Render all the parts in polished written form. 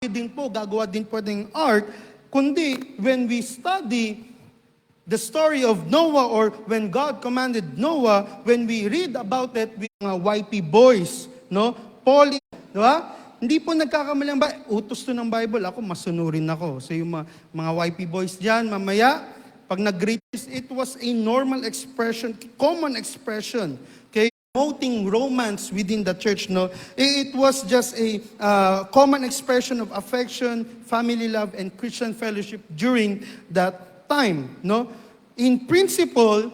din po, gagawa din po ng art, kundi when we study the story of Noah or when God commanded Noah, when we read about it with mga YP boys, no? Paul, di ba? Hindi po nagkakamali ang utos to ng Bible, ako masunurin ako. So yung mga YP boys dyan, mamaya, pag nag-greet, it was a normal expression, common expression, okay? Promoting romance within the church, no? It was just a common expression of affection, family love, and Christian fellowship during that time, no? In principle,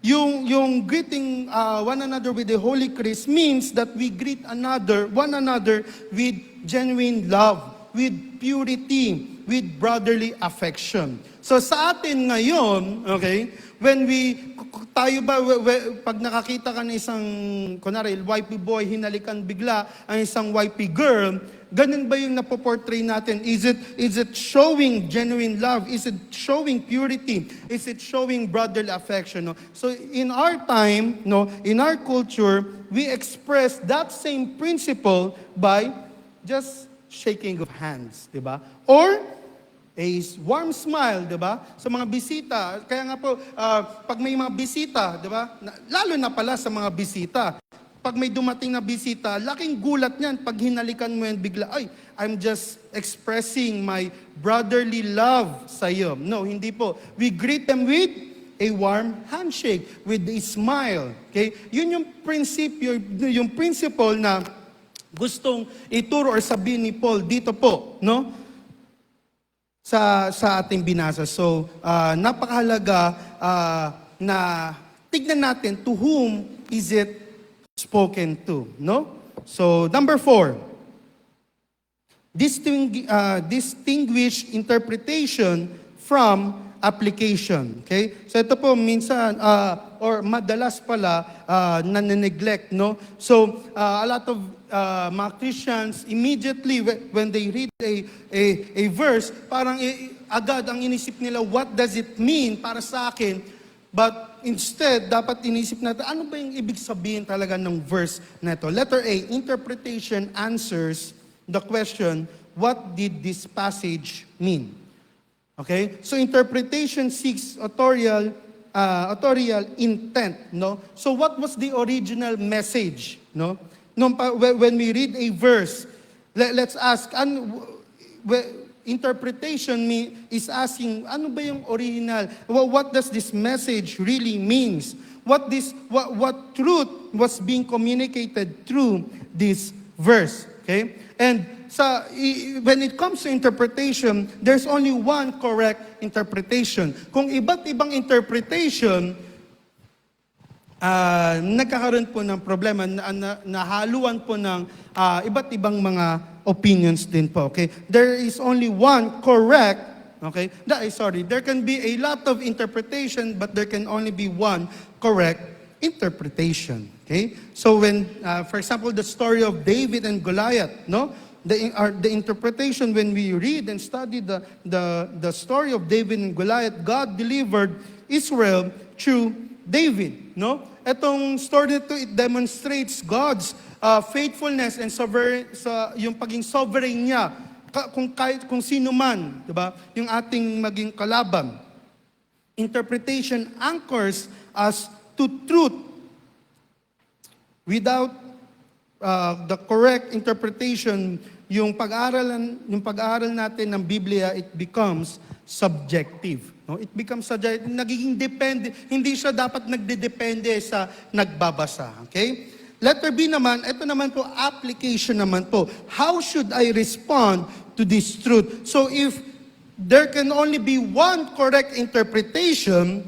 yung greeting one another with the Holy Kiss means that we greet one another with genuine love, with purity, with brotherly affection. So sa atin ngayon, okay, pag nakakita ka ng isang, kunwari, YP boy, hinalikan bigla ang isang YP girl, ganun ba yung napoportray natin? Is it showing genuine love? Is it showing purity? Is it showing brotherly affection? No? So in our time, no, in our culture, we express that same principle by just shaking of hands, di ba? Or a warm smile, di ba? Sa mga bisita. Kaya nga po, pag may mga bisita, di ba? Lalo na pala sa mga bisita. Pag may dumating na bisita, laking gulat niyan pag hinalikan mo yan bigla, ay, I'm just expressing my brotherly love sa iyo. No, hindi po. We greet them with a warm handshake, with a smile. Okay? Yun yung principle na gustong ituro or sabihin ni Paul dito po, no? Sa ating binasa. So, napakahalaga na tignan natin to whom is it spoken to, no? So, number 4, distinguish interpretation from application. Okay? So, ito po minsan, or madalas pala, nane-neglect, no? So, a lot of mga Christians, immediately when they read a verse, parang agad ang inisip nila, what does it mean para sa akin? But instead, dapat inisip natin, ano ba yung ibig sabihin talaga ng verse na ito? Letter A, interpretation answers the question, what did this passage mean? Okay? So interpretation seeks authorial intent, no? So what was the original message, no? When we read a verse, let's ask, interpretation is asking, ano ba yung original? What does this message really means? What truth was being communicated through this verse? Okay? And when it comes to interpretation, there's only one correct interpretation. Kung iba't ibang interpretation, nagkakaroon po ng problema, nahaluan po ng iba't ibang mga opinions din po. Okay? There is only one correct, okay? There can be a lot of interpretation, but there can only be one correct interpretation. Okay? So when, for example, the story of David and Goliath, no? The interpretation when we read and study the story of David and Goliath, God delivered Israel through David, no? Etong story nito, it demonstrates God's faithfulness and yung paging sovereign niya kung sino man, 'di ba? Yung ating maging kalaban. Interpretation anchors us to truth. Without the correct interpretation, yung pag-aaral natin ng Biblia, it becomes subjective. No? It becomes subjective, nagiging depende, hindi siya dapat nagdedepende sa nagbabasa. Okay? Letter B naman, ito naman po, application naman po. How should I respond to this truth? So if there can only be one correct interpretation,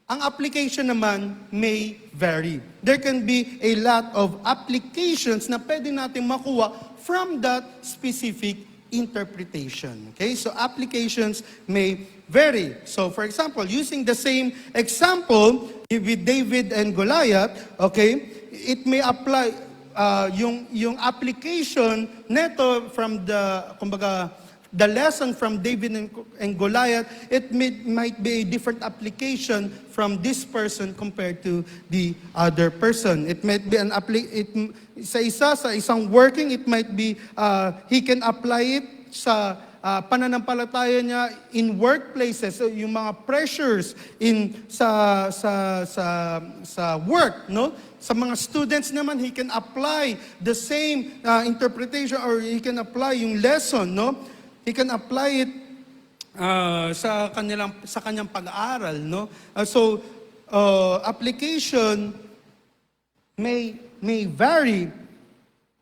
ang application naman may vary. There can be a lot of applications na pwede natin makuha from that specific interpretation. Okay? So applications may vary. So for example, using the same example with David and Goliath, okay, it may apply yung application neto from the, kumbaga, the lesson from David and Goliath, might be a different application from this person compared to the other person. It might be sa isang working, it might be he can apply it sa pananampalataya niya in workplaces, so yung mga pressures sa work, no? Sa mga students naman, he can apply the same interpretation, or he can apply yung lesson, no? He can apply it sa kanyang pag-aaral, no? Application may vary,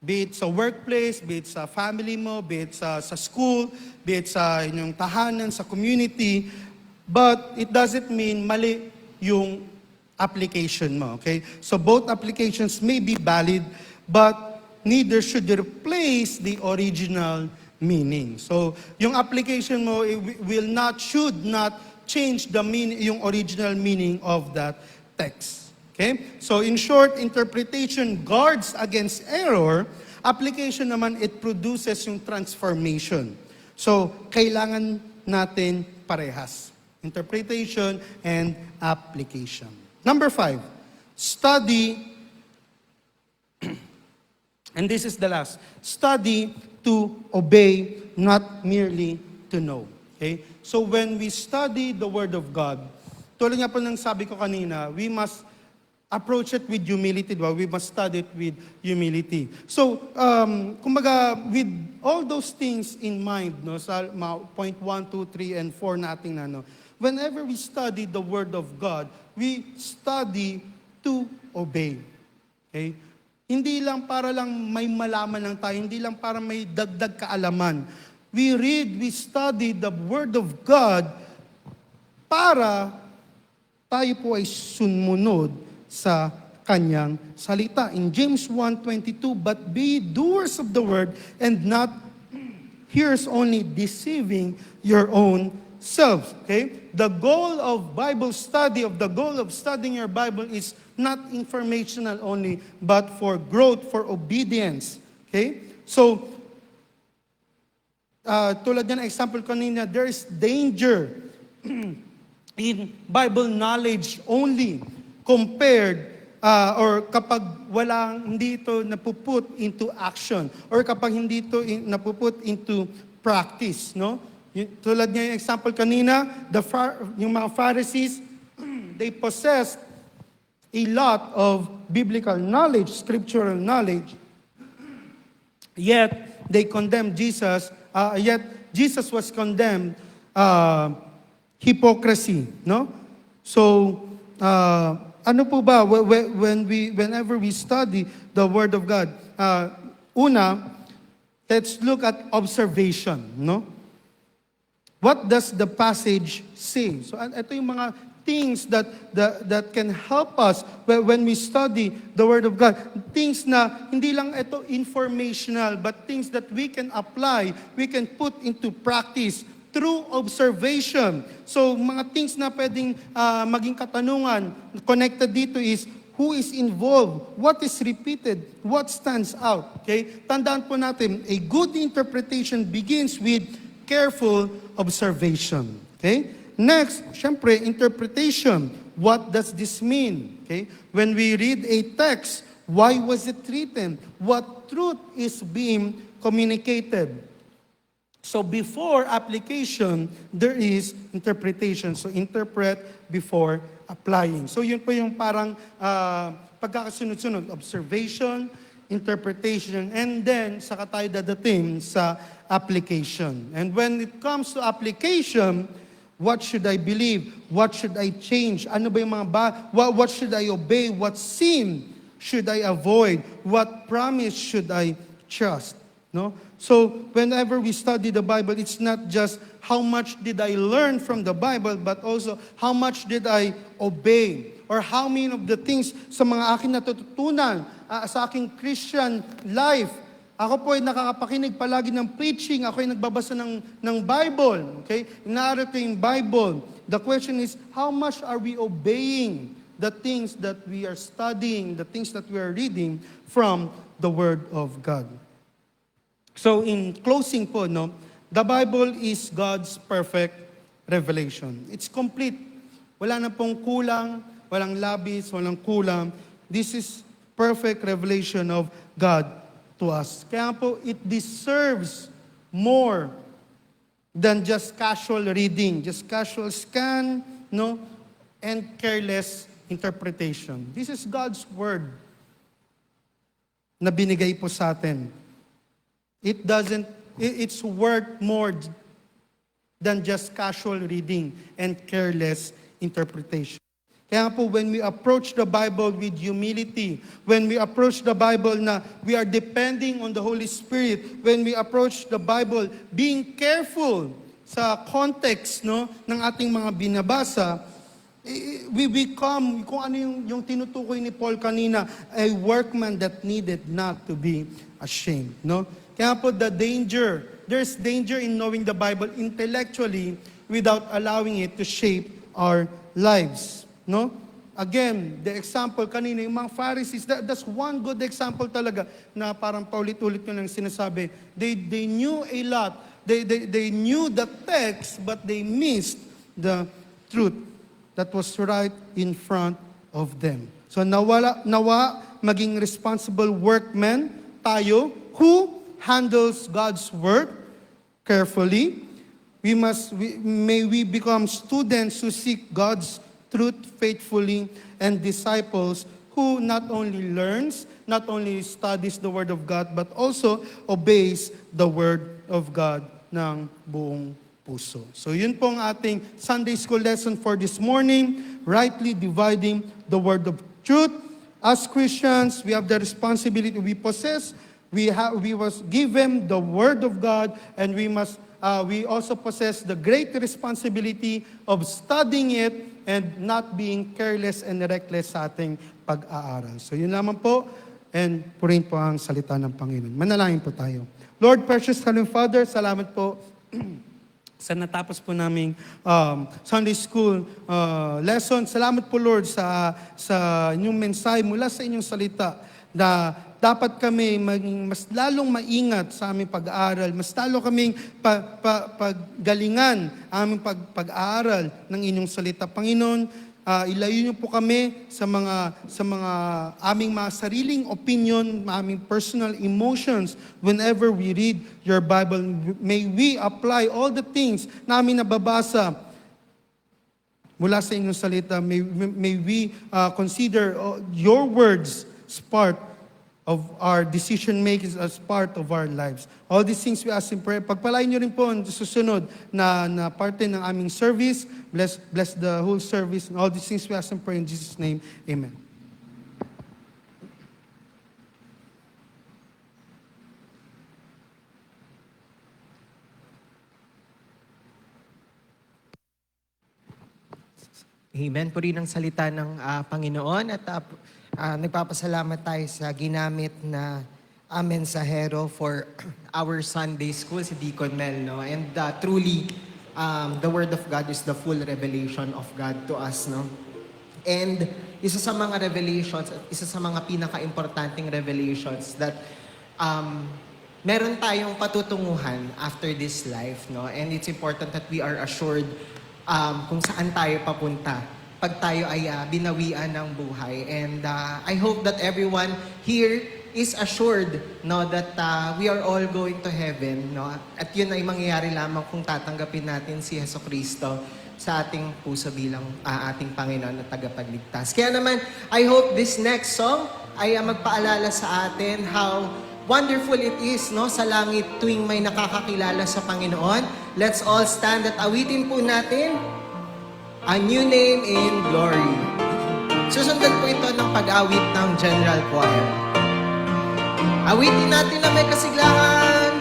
be it sa workplace, be it sa family mo, be it sa school, be it sa inyong tahanan, sa community, but it doesn't mean mali yung application mo, okay? So both applications may be valid, but neither should replace the original meaning. So yung application mo should not change the meaning, yung original meaning of that text. Okay? So in short, interpretation guards against error. Application naman, it produces yung transformation. So kailangan natin parehas. Interpretation and application. Number 5, study, and this is the last, study to obey, not merely to know. Okay? So when we study the Word of God, tulad nga po ng sabi ko kanina, we must approach it with humility, diba? We must study it with humility. So, kumbaga, with all those things in mind, no, sa point 1, 2, 3, and 4 natin na, no, whenever we study the Word of God, we study to obey. Okay? Hindi lang para lang may malaman lang tayo, hindi lang para may dagdag kaalaman. We read, we study the Word of God para tayo po ay sumunod sa kanyang salita. In James 1:22, but be doers of the word and not hearers only, deceiving your own selves. Okay? The goal of Bible study, the goal of studying your Bible is not informational only, but for growth, for obedience. Okay? So, tulad ng example kanina, there is danger in Bible knowledge only compared or kapag hindi ito napuput into action, or kapag hindi ito napuput into practice, no? Tulad ng example kanina, yung mga Pharisees, they possessed a lot of biblical knowledge, scriptural knowledge, yet they condemned Jesus, yet Jesus was condemned hypocrisy, no? So, ano po ba, whenever we study the Word of God, let's look at observation, no? What does the passage say? So, ito yung mga things that can help us when we study the Word of God. Things na hindi lang ito informational, but things that we can apply, we can put into practice through observation. So, mga things na pwedeng maging katanungan, connected dito is, who is involved? What is repeated? What stands out? Okay? Tandaan po natin, a good interpretation begins with careful observation. Okay? Next, syempre, interpretation. What does this mean? Okay? When we read a text, why was it written? What truth is being communicated? So before application, there is interpretation. So interpret before applying. So yun po yung parang pagkakasunod-sunod. Observation, interpretation, and then saka tayo dadating sa application. And when it comes to application, what should I believe? What should I change? Ano ba yung mga what should I obey? What sin should I avoid? What promise should I trust? No? So, whenever we study the Bible, it's not just how much did I learn from the Bible, but also how much did I obey? Or how many of the things sa mga aking natututunan sa aking Christian life. Ako po ay nakakapakinig palagi ng preaching, ako ay nagbabasa ng Bible. Okay? Inaaral ko yung Bible. The question is, how much are we obeying the things that we are studying, the things that we are reading from the Word of God? So in closing po, no, The Bible is God's perfect revelation. It's complete. Wala na pong kulang, walang labis, walang kulang. This is perfect revelation of God to us. Kaya po, it deserves more than just casual reading, just casual scan, no, and careless interpretation. This is God's word na binigay po sa atin. It's worth more than just casual reading and careless interpretation. Kaya po, when we approach the Bible with humility, when we approach the Bible na we are depending on the Holy Spirit, when we approach the Bible being careful sa context, no, ng ating mga binabasa, we become, kung ano yung tinutukoy ni Paul kanina, a workman that needed not to be ashamed. No? Kaya po, there's danger in knowing the Bible intellectually without allowing it to shape our lives. No? Again, the example kanina, yung mga Pharisees, that's one good example talaga na parang paulit-ulit nyo lang sinasabi. They knew a lot. They knew the text, but they missed the truth that was right in front of them. So nawa maging responsible workmen tayo who handles God's word carefully. May we become students who seek God's truth faithfully and disciples who not only learns, not only studies the word of God, but also obeys the word of God ng buong puso. So yun po ang ating Sunday school lesson for this morning, rightly dividing the word of truth. As Christians, we have the responsibility we possess. We was given the word of God, and we also possess the great responsibility of studying it and not being careless and reckless sa ating pag-aaral. So yun lamang po, and purihin po ang salita ng Panginoon. Manalangin po tayo. Lord, precious Heavenly Father, salamat po sa natapos po naming Sunday School lesson. Salamat po, Lord, sa inyong mensahe mula sa inyong salita na dapat kami maging mas lalong maingat sa aming pag-aaral, mas lalo kaming paggalingan aming pag-aaral ng inyong salita. Panginoon, ilayo niyo po kami sa mga aming mga sariling opinion, aming personal emotions whenever we read your Bible. May we apply all the things na aming nababasa mula sa inyong salita. May we consider your words as part of our decision making, as part of our lives. All these things we ask in prayer. Pagpalain niyo rin po ang susunod na parte ng aming service. Bless the whole service. And all these things we ask in prayer in Jesus' name. Amen. Amen po rin ang salita ng Panginoon at nagpapasalamat tayo sa ginamit na mensahero for our Sunday school, si Deacon Mel. No? And truly, the Word of God is the full revelation of God to us. No? And isa sa mga revelations, isa sa mga pinaka-importanting revelations that meron tayong patutunguhan after this life. No? And it's important that we are assured kung saan tayo papunta pag tayo ay binawian ng buhay. And I hope that everyone here is assured, no, that we are all going to heaven. No? At yun ay mangyayari lamang kung tatanggapin natin si Jesucristo sa ating puso bilang ating Panginoon at tagapagligtas. Kaya naman, I hope this next song ay magpaalala sa atin how wonderful it is, no, sa langit tuwing may nakakakilala sa Panginoon. Let's all stand at awitin po natin A New Name in Glory. Susundan po ito ng pag-awit ng General Choir. Awitin natin na may kasiglahan.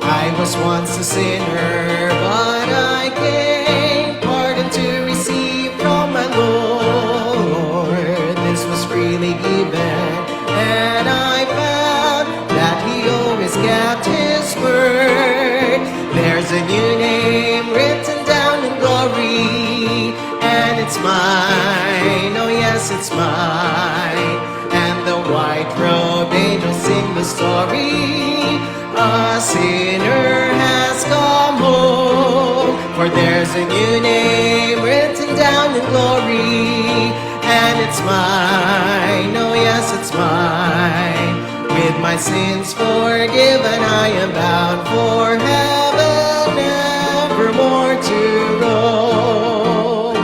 I was once a sinner, but I came pardon to receive from my Lord. This was freely given, and I found that He always kept His word. There's a new name written down in glory, and it's mine, oh yes, it's mine. And the white-robed angels sing the story, a sinner has it's mine. Oh yes, it's mine. With my sins forgiven, I am bound for heaven, nevermore to roam.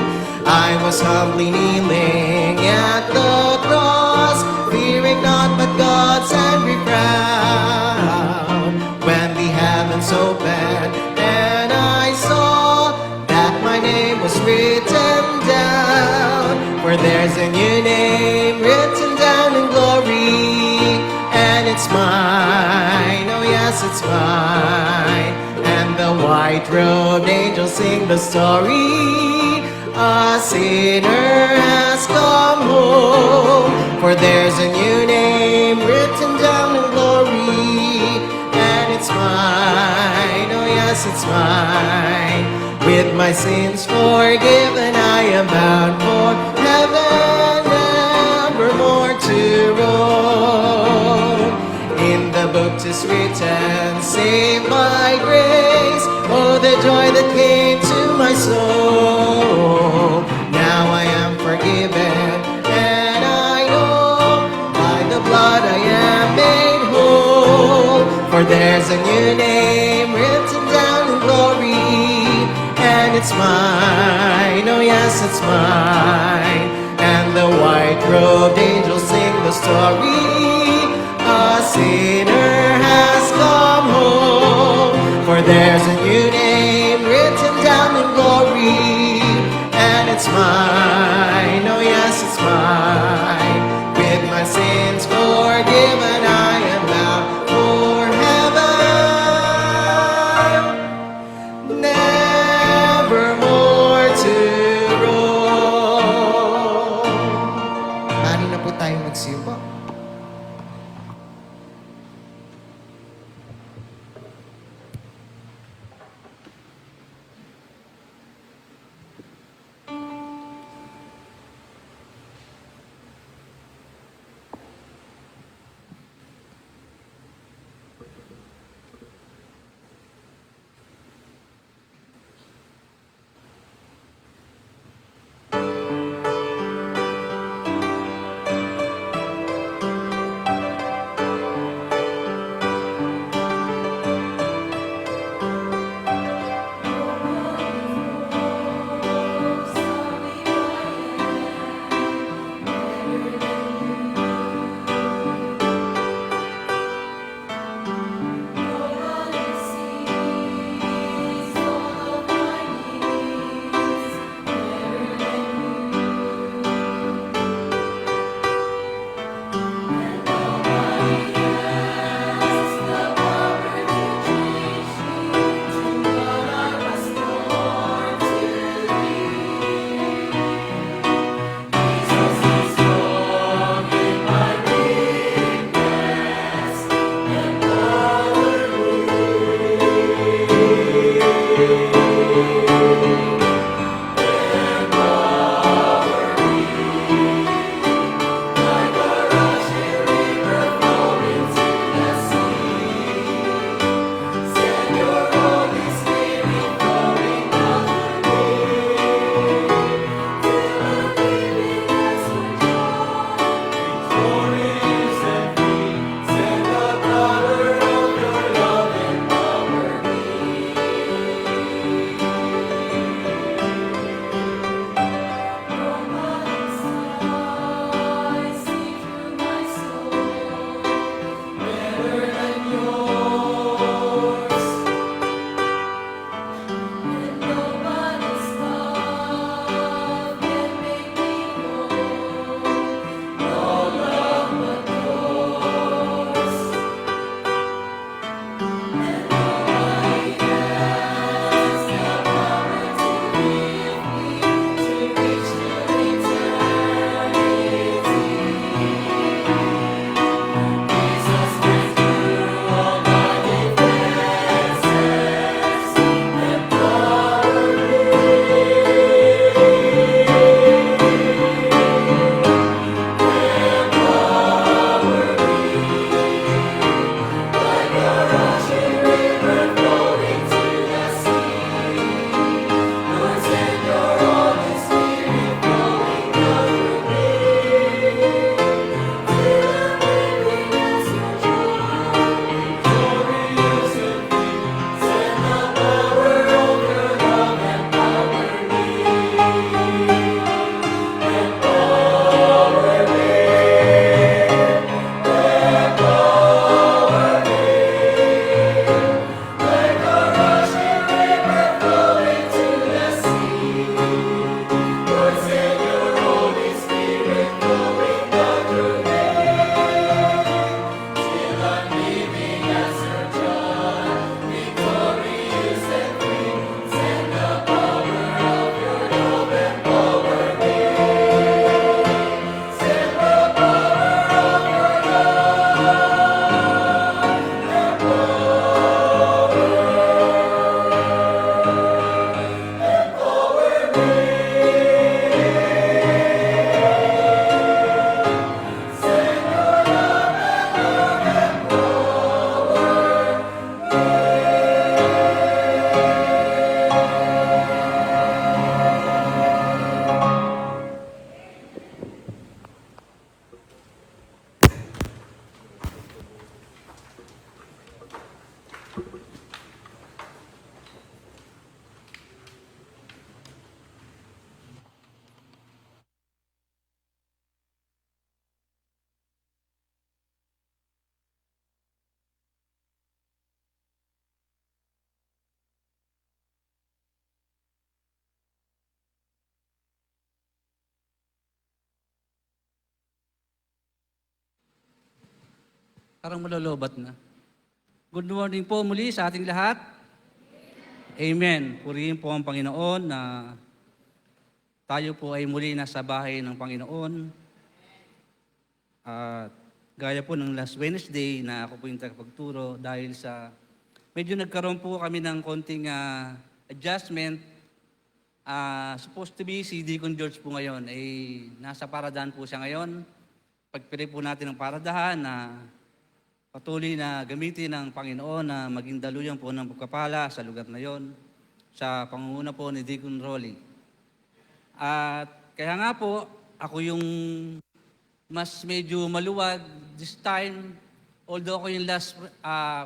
I was humbly kneeling at the cross, fearing not but God's angry frown. When the heavens opened and I saw that my name was written down, for there's a new name written down in glory, and it's mine, oh yes, it's mine. And the white-robed angels sing the story, a sinner has come home, for there's a new name written down in glory, and it's mine, oh yes, it's mine. With my sins forgiven, I am bound for heaven, nevermore to roam. In the book 'tis written, saved by grace, oh the joy that came to my soul. Now I am forgiven, and I know by the blood I am made whole. For there's a new name written down in glory, and it's mine, oh yes, it's mine. And the white-robed angels sing the story, a sinner has come home, for there's a new name written down in glory, and it's mine, oh yes, it's mine. With my sins forgiven, I am bound for heaven, nevermore to roam. Mari na po tayo magsipo. Parang malolobat na. Good morning po muli sa ating lahat. Amen. Purihin po ang Panginoon na tayo po ay muli nasa bahay ng Panginoon. At gaya po ng last Wednesday na ako po yung tagapagturo dahil sa medyo nagkaroon po kami ng konting adjustment. Supposed to be si Deacon George po ngayon ay nasa paradahan po siya ngayon. Pagpili po natin ng paradahan na patuloy na gamitin ng Panginoon na maging daluyan po ng pagkapala sa lugar na yon sa pangunguna po ni Deacon Rolly. At kaya nga po, ako yung mas medyo maluwag this time. Although ako yung last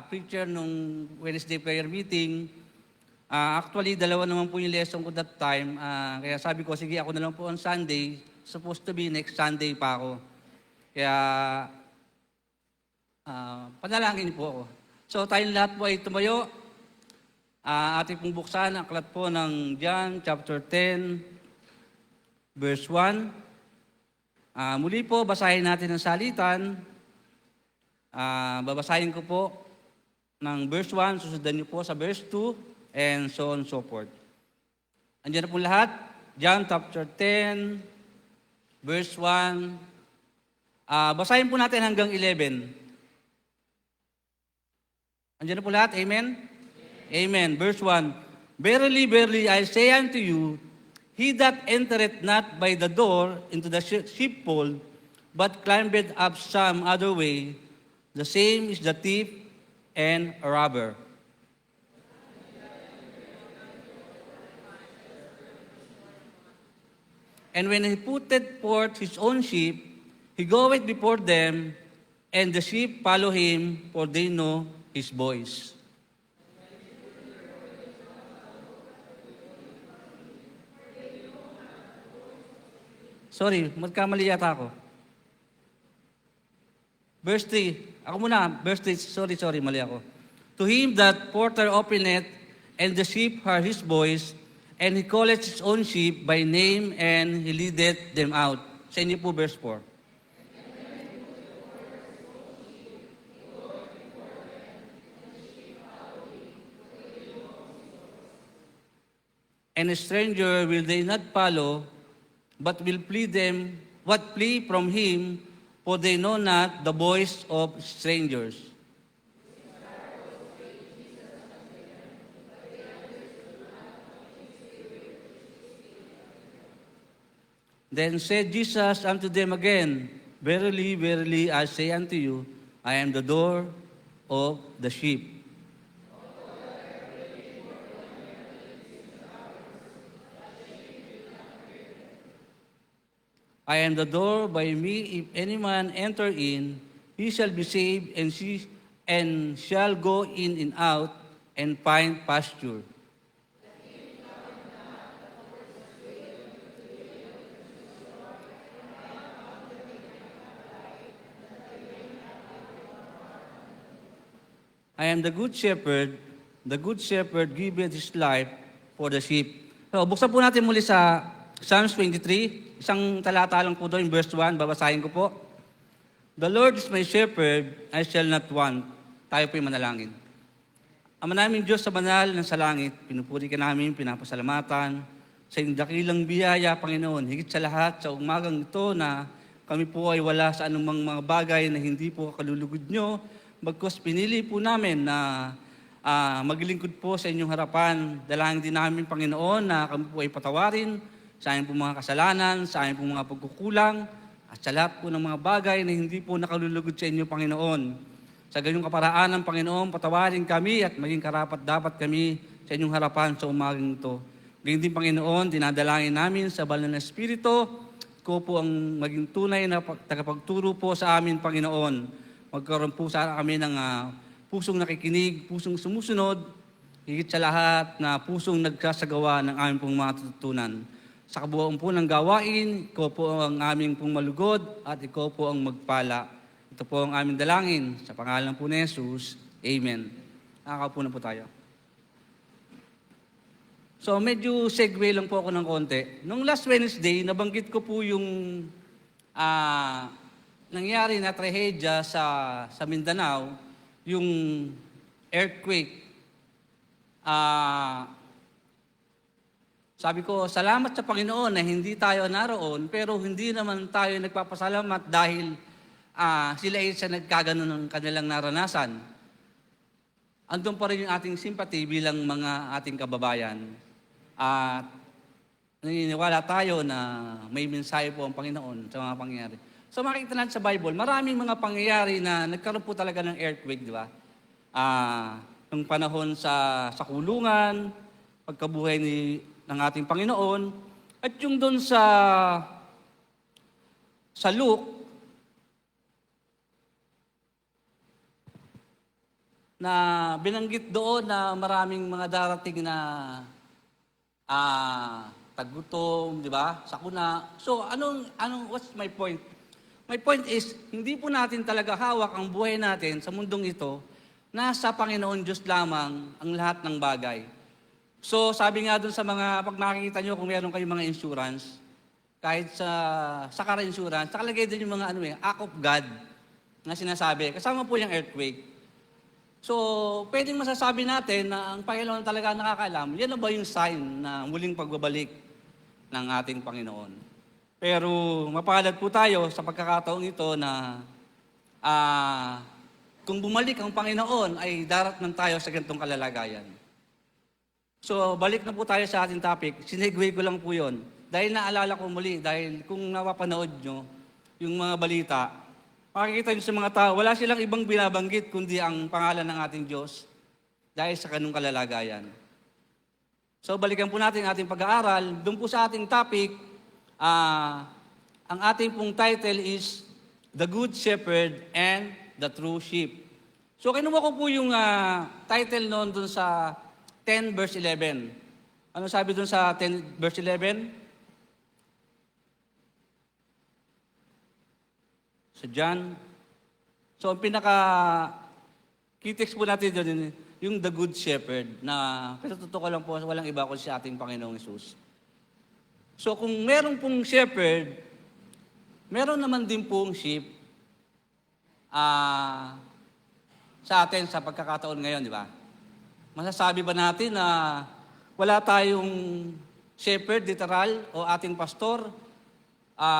preacher nung Wednesday prayer meeting, actually dalawa naman po yung lesson ko that time. Kaya sabi ko, sige ako na lang po on Sunday. Supposed to be next Sunday pa ako. Kaya panalangin po ako. So tayong lahat po ay tumayo. Ating pong buksan ang aklat po ng John chapter 10, verse 1. Muli po, basahin natin ang salitan. Babasahin ko po ng verse 1, susundan niyo po sa verse 2, and so on and so forth. Andiyan na po lahat. John chapter 10, verse 1. Basahin po natin hanggang 11. Andiyan na po lahat. Amen? Amen. Verse 1. Verily, verily, I say unto you, he that entereth not by the door into the sheepfold, but climbeth up some other way, the same is the thief and a robber. And when he putteth forth his own sheep, he goeth before them, and the sheep follow him, for they know his voice. Sorry, magkamali yata ako. Verse 3. Ako muna, verse 3. Sorry, mali ako. To him that porter openeth, and the sheep hear his voice, and he calleth his own sheep by name, and he leadeth them out. Sa inyo po, verse 4. And a stranger will they not follow, but will flee from him, for they know not the voice of strangers. Then said Jesus unto them again, Verily, verily, I say unto you, I am the door of the sheep. I am the door. By me, if any man enter in, he shall be saved, and shall go in and out, and find pasture. I am the good shepherd. The good shepherd giveth his life for the sheep. So, buksan po natin muli sa Psalms 23. Isang talata lang po doon, verse 1. Babasahin ko po. The Lord is my shepherd, I shall not want. Tayo po yung manalangin. Ama namin Diyos sa banal ng sa langit, pinupuri ka namin, pinapasalamatan sa iyong dakilang biyaya, Panginoon. Higit sa lahat, sa umagang ito na kami po ay wala sa anumang mga bagay na hindi po kalulugod nyo, bagkus pinili po namin na maglingkod po sa inyong harapan. Dalangin din namin, Panginoon, na kami po ay patawarin sa aming po mga kasalanan, sa aming po mga pagkukulang, at sa lahat po ng mga bagay na hindi po nakalulugod sa inyo, Panginoon. Sa ganyong kaparaan ng Panginoon, patawarin kami at maging karapat dapat kami sa inyong harapan sa umagang ito. Ganyan din, Panginoon, dinadalangin namin sa banal na Espiritu, ko po ang maging tunay na tagapagturo po sa amin, Panginoon. Magkaroon po sa kami ng pusong nakikinig, pusong sumusunod, higit sa lahat na pusong nagkasagawa ng aming pong mga tututunan. Sa kabuuan po ng gawain, ikaw po ang aming pong malugod at ikaw po ang magpala. Ito po ang aming dalangin. Sa pangalan po ni Jesus, Amen. Nakakaupo na po tayo. So medyo segue lang po ako ng konti. Nung last Wednesday, nabanggit ko po yung nangyari na trahedya sa Mindanao, yung earthquake, sabi ko, salamat sa Panginoon na hindi tayo naroon, pero hindi naman tayo nagpapasalamat dahil sila ay sa nagkaganon ng kanilang naranasan. Andun pa rin yung ating simpati bilang mga ating kababayan. At naniniwala tayo na may mensahe po ang Panginoon sa mga pangyayari. So makikita natin sa Bible, maraming mga pangyayari na nagkaroon po talaga ng earthquake, di ba? Yung panahon sa kulungan, pagkabuhay ng ating Panginoon, at yung doon sa Luke, na binanggit doon na maraming mga darating na tagutom, di ba? Sakuna. So, what's my point? My point is, hindi po natin talaga hawak ang buhay natin sa mundong ito, nasa Panginoon Diyos lamang ang lahat ng bagay. So, sabi nga doon sa mga, pag makikita nyo kung meron kayong mga insurance, kahit sa car insurance, nakalagay din yung mga act of God na sinasabi. Kasama po yung earthquake. So, pwedeng masasabi natin na ang Panginoon talaga nakakaalam, yan na ba yung sign na muling pagbabalik ng ating Panginoon? Pero mapalad po tayo sa pagkakataong ito na kung bumalik ang Panginoon ay daratnan tayo sa ganitong kalalagayan. So, balik na po tayo sa ating topic. Sinegway ko lang po yun. Dahil naalala ko muli, dahil kung napapanood nyo yung mga balita, makikita nyo sa mga tao, wala silang ibang binabanggit kundi ang pangalan ng ating Diyos dahil sa kanong kalalagayan. So, balikan po natin ang ating pag-aaral. Doon po sa ating topic, ang ating pong title is The Good Shepherd and the True Sheep. So, kinuha ko po yung title noon doon sa 10 verse 11. Ano sabi doon sa 10 verse 11? Sa John. So, ang key text po natin doon, yung the good shepherd, na, pero totoo lang po, walang iba kundi sa ating Panginoong Hesus. So, kung meron pong shepherd, meron naman din pong sheep sa atin sa pagkakataon ngayon, di ba? Masasabi ba natin na wala tayong shepherd, literal, o ating pastor?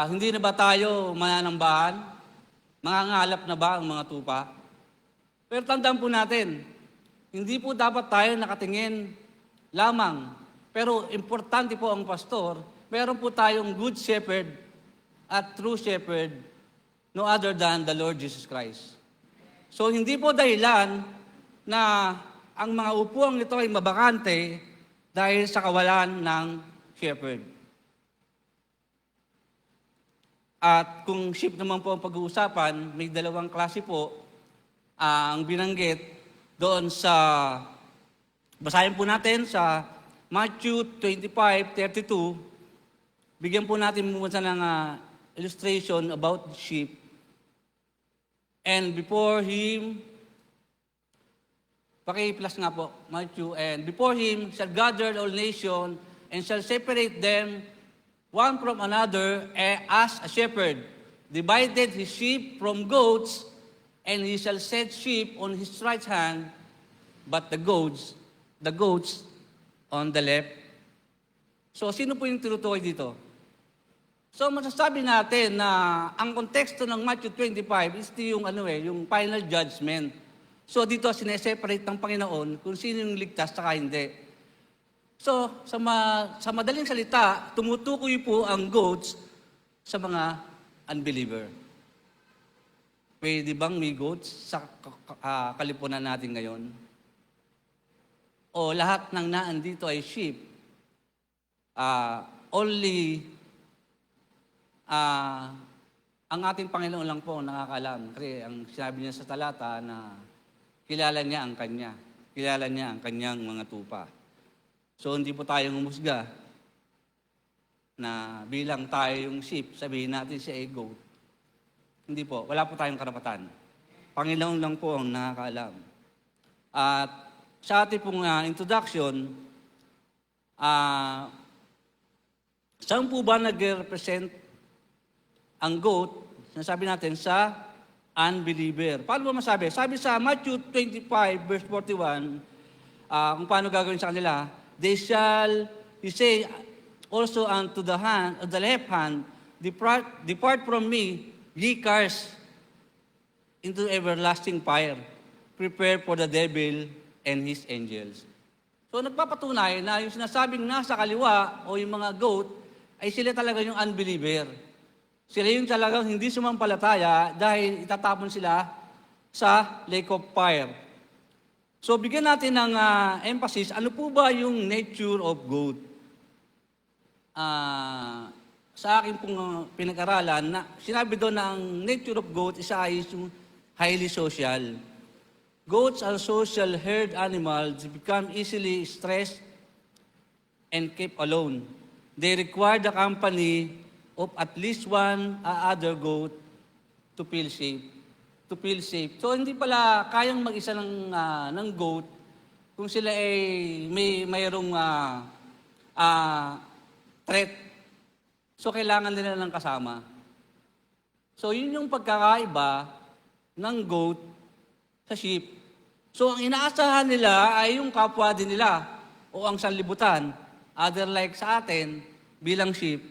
Hindi na ba tayo mananambahan? Mangangalap na ba ang mga tupa? Pero tandaan po natin, hindi po dapat tayo nakatingin lamang. Pero importante po ang pastor, meron po tayong good shepherd at true shepherd, no other than the Lord Jesus Christ. So hindi po dahilan na ang mga upuang ito ay mabakante dahil sa kawalan ng shepherd. At kung sheep naman po ang pag-uusapan, may dalawang klase po ang binanggit doon sa, basahin po natin sa Matthew 25:32, bigyan po natin muna ng illustration about sheep. And before him, paki-plus nga po, Matthew, and before him shall gather all nations and shall separate them one from another as a shepherd divided his sheep from goats, and he shall set sheep on his right hand, but the goats on the left. So, sino po yung tinutukoy dito? So, masasabi natin na ang konteksto ng Matthew 25 is yung final judgment. So, dito sineseparate ng Panginoon kung sino yung ligtas at hindi. So, sa madaling salita, tumutukoy po ang goats sa mga unbeliever. Pwede bang may goats sa kalipunan natin ngayon? O lahat ng naandito ay sheep? Ang ating Panginoon lang po nakakaalam. Kasi ang sinabi niya sa talata na kilala niya ang kanya. Kilala niya ang kanyang mga tupa. So, hindi po tayo humusga na bilang tayo yung sheep, sabihin natin siya ay goat. Hindi po. Wala po tayong karapatan. Panginoon lang po ang nakakaalam. At sa ating pong introduction, saan po ba nag-represent ang goat sinasabi natin sa unbeliever. Paano ba masabi? Sabi sa Matthew 25 verse 41, kung paano gagawin sa kanila, he say also unto the left hand, depart from me, ye cursed, into everlasting fire, prepare for the devil and his angels. So nagpapatunay na yung sinasabing nasa kaliwa o yung mga goat ay sila talaga yung unbeliever. Sila yung talagang hindi sumampalataya dahil itatapon sila sa lake of fire. So bigyan natin ng emphasis, ano po ba yung nature of goat? Sa akin pong pinag-aralan, na sinabi doon na ang nature of goat ay yung highly social. Goats are social herd animals, they become easily stressed and kept alone. They require the company of at least one other goat to feel safe. So hindi pala kayang mag-isa ng goat kung sila ay mayroong threat. So kailangan nila ng kasama. So yun yung pagkakaiba ng goat sa sheep. So ang inaasahan nila ay yung kapwa din nila o ang sanlibutan. Other like sa atin bilang sheep.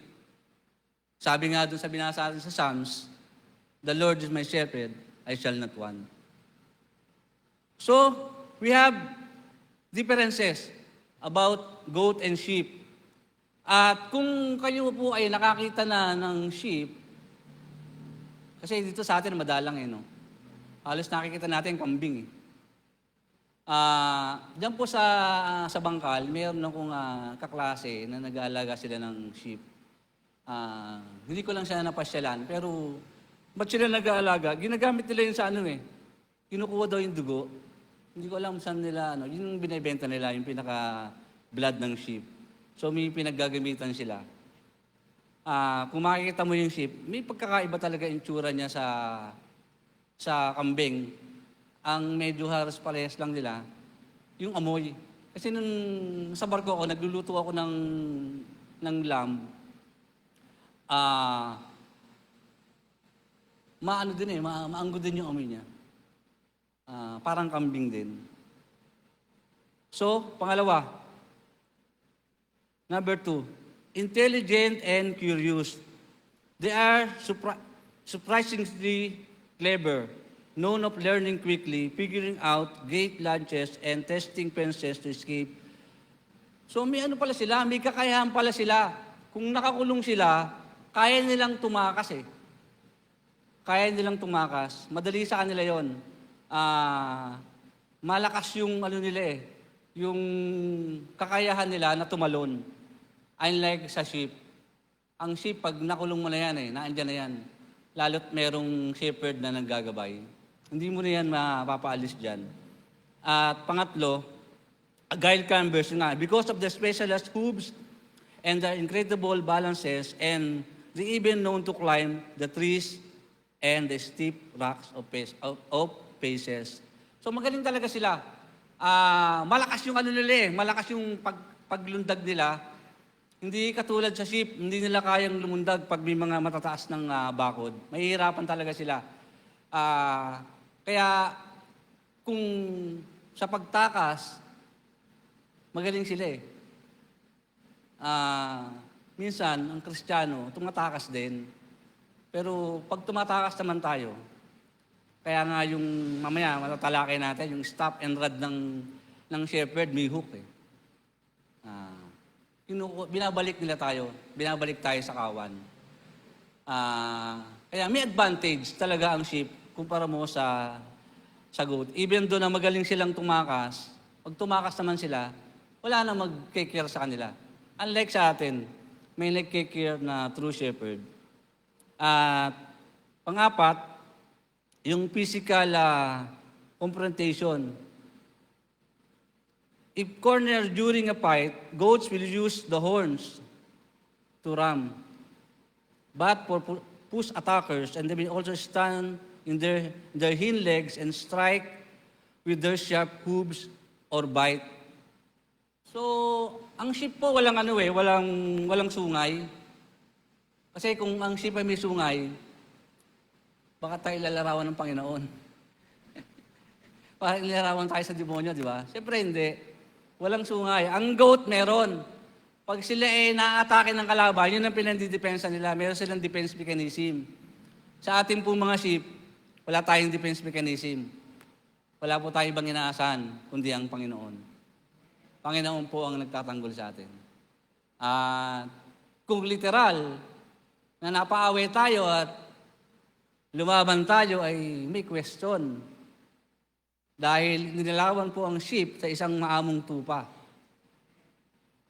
Sabi nga doon sa binasa natin sa Psalms, the Lord is my shepherd, I shall not want. So, we have differences about goat and sheep. At kung kayo po ay nakakita na ng sheep, kasi dito sa atin madalang no? Halos nakikita natin kambing Diyan po sa Bangkal, mayroon akong kaklase na nag-aalaga sila ng sheep. Hindi ko lang siya napasyalan, pero ba't sila nag-aalaga? Ginagamit nila yun sa kinukuha daw yung dugo. Hindi ko alam saan nila, yun yung binibenta nila, yung pinaka-blood ng sheep. So may pinaggagamitan sila. Kung makikita mo yung sheep, may pagkakaiba talaga yung tsura niya sa kambing. Ang medyo halos parehas lang nila, yung amoy. Kasi nung sa barko ako, nagluluto ako ng lamb. Maanggo din yung amoy niya. Parang kambing din. So, pangalawa, number 2, intelligent and curious. They are surprisingly clever, known of learning quickly, figuring out gate lunches, and testing fences to escape. So may pala sila, may kakayahan pala sila. Kung nakakulong sila, kaya nilang tumakas Kaya nilang tumakas. Madali sa kanila yon. Malakas yung nila yung kakayahan nila na tumalon. Unlike sa sheep. Ang sheep, pag nakulong mo na yan naandyan na yan. Lalo't merong shepherd na naggagabay. Hindi mo na yan mapapaalis dyan. At pangatlo, guile climbers because of the specialized hooves and the incredible balances, and they even known to climb the trees and the steep rocks of paces. So magaling talaga sila. Malakas yung nila malakas yung paglundag nila. Hindi katulad sa sheep, hindi nila kayang lumundag pag may mga matataas ng bakod. Mahihirapan talaga sila. Kaya kung sa pagtakas, magaling sila Minsan, ang Kristiyano, tumatakas din. Pero pag tumatakas naman tayo, kaya nga yung mamaya, matatalakay natin, yung stop and rod ng shepherd, may hook binabalik tayo sa kawan. Kaya may advantage talaga ang sheep kumpara mo sa goat. Even doon na magaling silang tumakas, pag tumakas naman sila, wala na mag-care sa kanila. Unlike sa atin, may nag-care na true shepherd. At pang-apat, yung physical confrontation. If cornered during a fight, goats will use the horns to ram. But for push attackers, and they will also stand in their hind legs and strike with their sharp hooves or bite. So, ang sheep po walang walang sungay. Kasi kung ang sheep ay may sungay, Baka tayo lalarawan ng Panginoon. Parang ilalarawan tayo sa demonyo, di ba? Siyempre hindi. Walang sungay. Ang goat meron. Pag sila naatake ng kalaban, yun ang pinandidepensa nila. Meron silang defense mechanism. Sa ating pong mga sheep, wala tayong defense mechanism. Wala po tayong ibang inaasahan, kundi ang Panginoon. Panginoon po ang nagtatanggol sa atin. At kung literal, na napaaway tayo at lumaban tayo ay may question. Dahil nilalawan po ang sheep sa isang maamong tupa.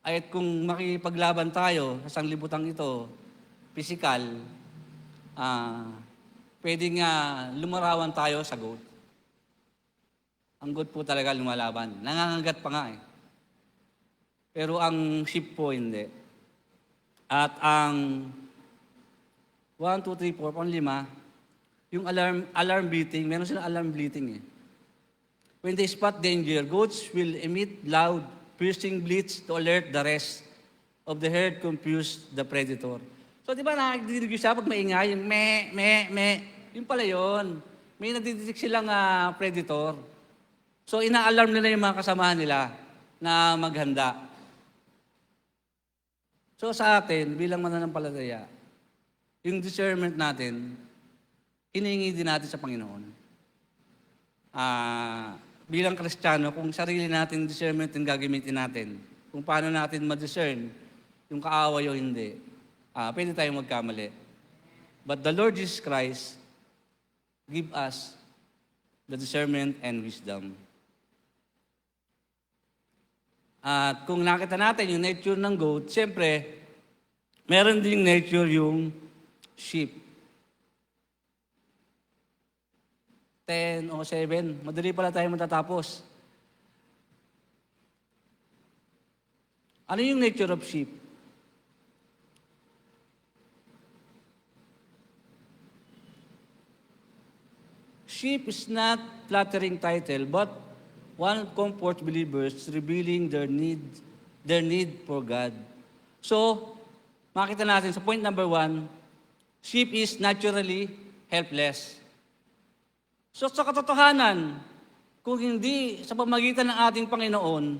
At kung makipaglaban tayo sa sanglibutang ito, physical, pwedeng lumarawan tayo sa goat. Ang goat po talaga lumalaban. Nangangagat pa nga eh. Pero ang sheep po hindi. At ang 1, 2, 3, 4, 5, yung alarm bleating, meron silang alarm bleating eh. When they spot danger, goats will emit loud, piercing bleats to alert the rest of the herd, confuse the predator. So di ba nakakadidig siya pag maingay, yung me. Yung pala yun. May nadididik silang predator. So ina-alarm nila yung mga kasamahan nila na maghanda. So sa atin, bilang mananampalataya, yung discernment natin, hinihingi din natin sa Panginoon. Bilang Kristiyano, kung sarili natin discernment yung gagamitin natin, kung paano natin ma-discern yung kaaway o hindi, pwede tayong magkamali. But the Lord Jesus Christ give us the discernment and wisdom. At kung nakita natin yung nature ng goat, siyempre, meron ding nature yung sheep. 10 o 7, madali pala tayo matatapos. Ano yung nature of sheep? Sheep is not flattering title, but one comfort believers revealing their need for God. So, makita natin sa point number 1, sheep is naturally helpless. So sa katotohanan, kung hindi sa pamagitan ng ating Panginoon,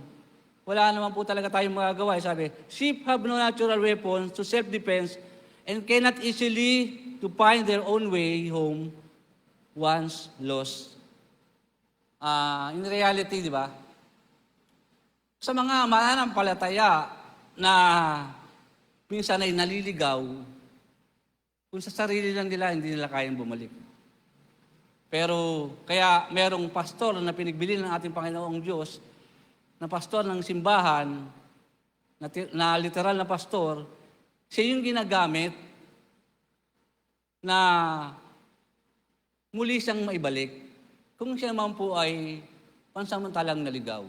wala naman po talaga tayong magagawa. Sabi, sheep have no natural weapons to self-defense and cannot easily to find their own way home once lost. In reality, di ba? Sa mga mananampalataya na minsan ay naliligaw, kung sa sarili lang nila, hindi nila kayang bumalik. Pero kaya merong pastor na pinigbili ng ating Panginoong Diyos, na pastor ng simbahan, na literal na pastor, siya yung ginagamit na muli siyang maibalik kung siya naman po ay pansamantalang naligaw.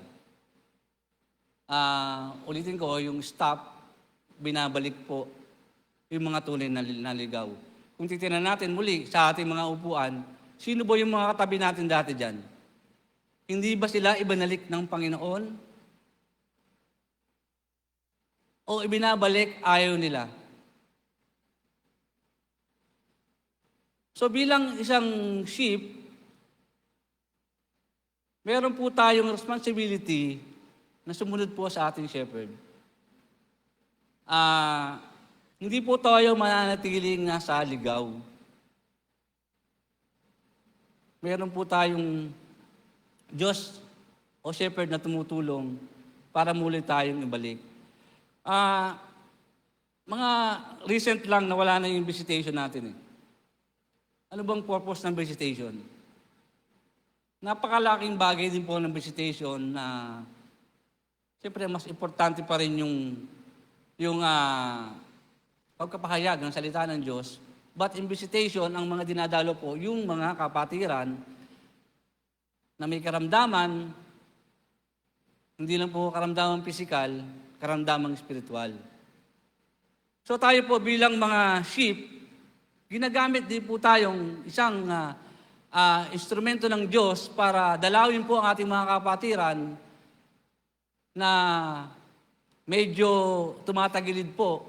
Ulitin ko, yung stop, binabalik po yung mga tunay na naligaw. Kung titignan natin muli sa ating mga upuan, sino ba yung mga katabi natin dati dyan? Hindi ba sila ibinalik ng Panginoon? O ibinabalik, ayaw nila? So bilang isang sheep, meron po tayong responsibility na sumunod po sa ating shepherd. Hindi po tayo mananatiling nasa ligaw. Meron po tayong Diyos o shepherd na tumutulong para muli tayong ibalik. Mga recent lang na wala na yung visitation natin eh. Ano bang purpose ng visitation? Napakalaking bagay din po ng visitation na siyempre mas importante pa rin yung pagkapahayag ng salita ng Diyos. But in visitation, ang mga dinadalo po, yung mga kapatiran na may karamdaman, hindi lang po karamdaman pisikal, karamdaman spiritual. So tayo po bilang mga sheep, ginagamit din po tayong isang instrumento ng Diyos para dalawin po ang ating mga kapatiran na medyo tumatagilid po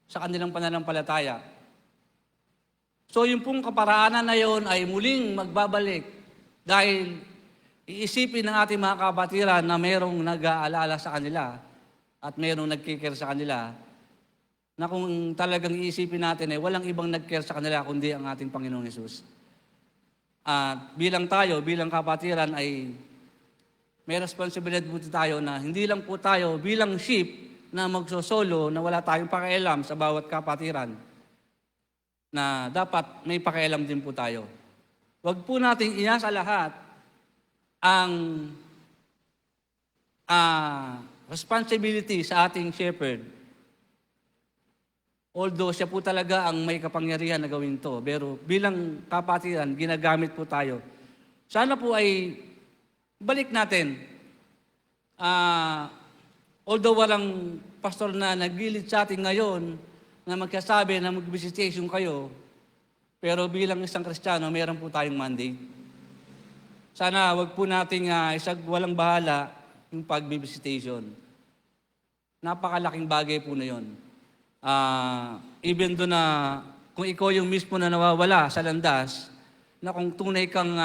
sa kanilang pananampalataya. So yung pong kaparaanan na yon ay muling magbabalik dahil iisipin ng ating mga kapatiran na mayroong nag-aalala sa kanila at mayroong nagkikare sa kanila na kung talagang iisipin natin ay walang ibang nag-care sa kanila kundi ang ating Panginoong Hesus. At bilang tayo, bilang kapatiran ay may responsibilidad po tayo na hindi lang po tayo bilang sheep na magsosolo na wala tayong pakialam sa bawat kapatiran, na dapat may pakialam din po tayo. Huwag po nating iasa lahat ang responsibility sa ating shepherd. Although siya po talaga ang may kapangyarihan na gawin to, pero bilang kapatiran, ginagamit po tayo. Sana po ay balik natin. Although walang pastor na naglilid sa atin ngayon na magkasabi na mag-visitation kayo, pero bilang isang Kristiyano, meron po tayong mandate. Sana wag po nating walang bahala yung pag-visitation. Napakalaking bagay po na yun. Even doon na kung ikaw yung mismo na nawawala sa landas, na kung tunay kang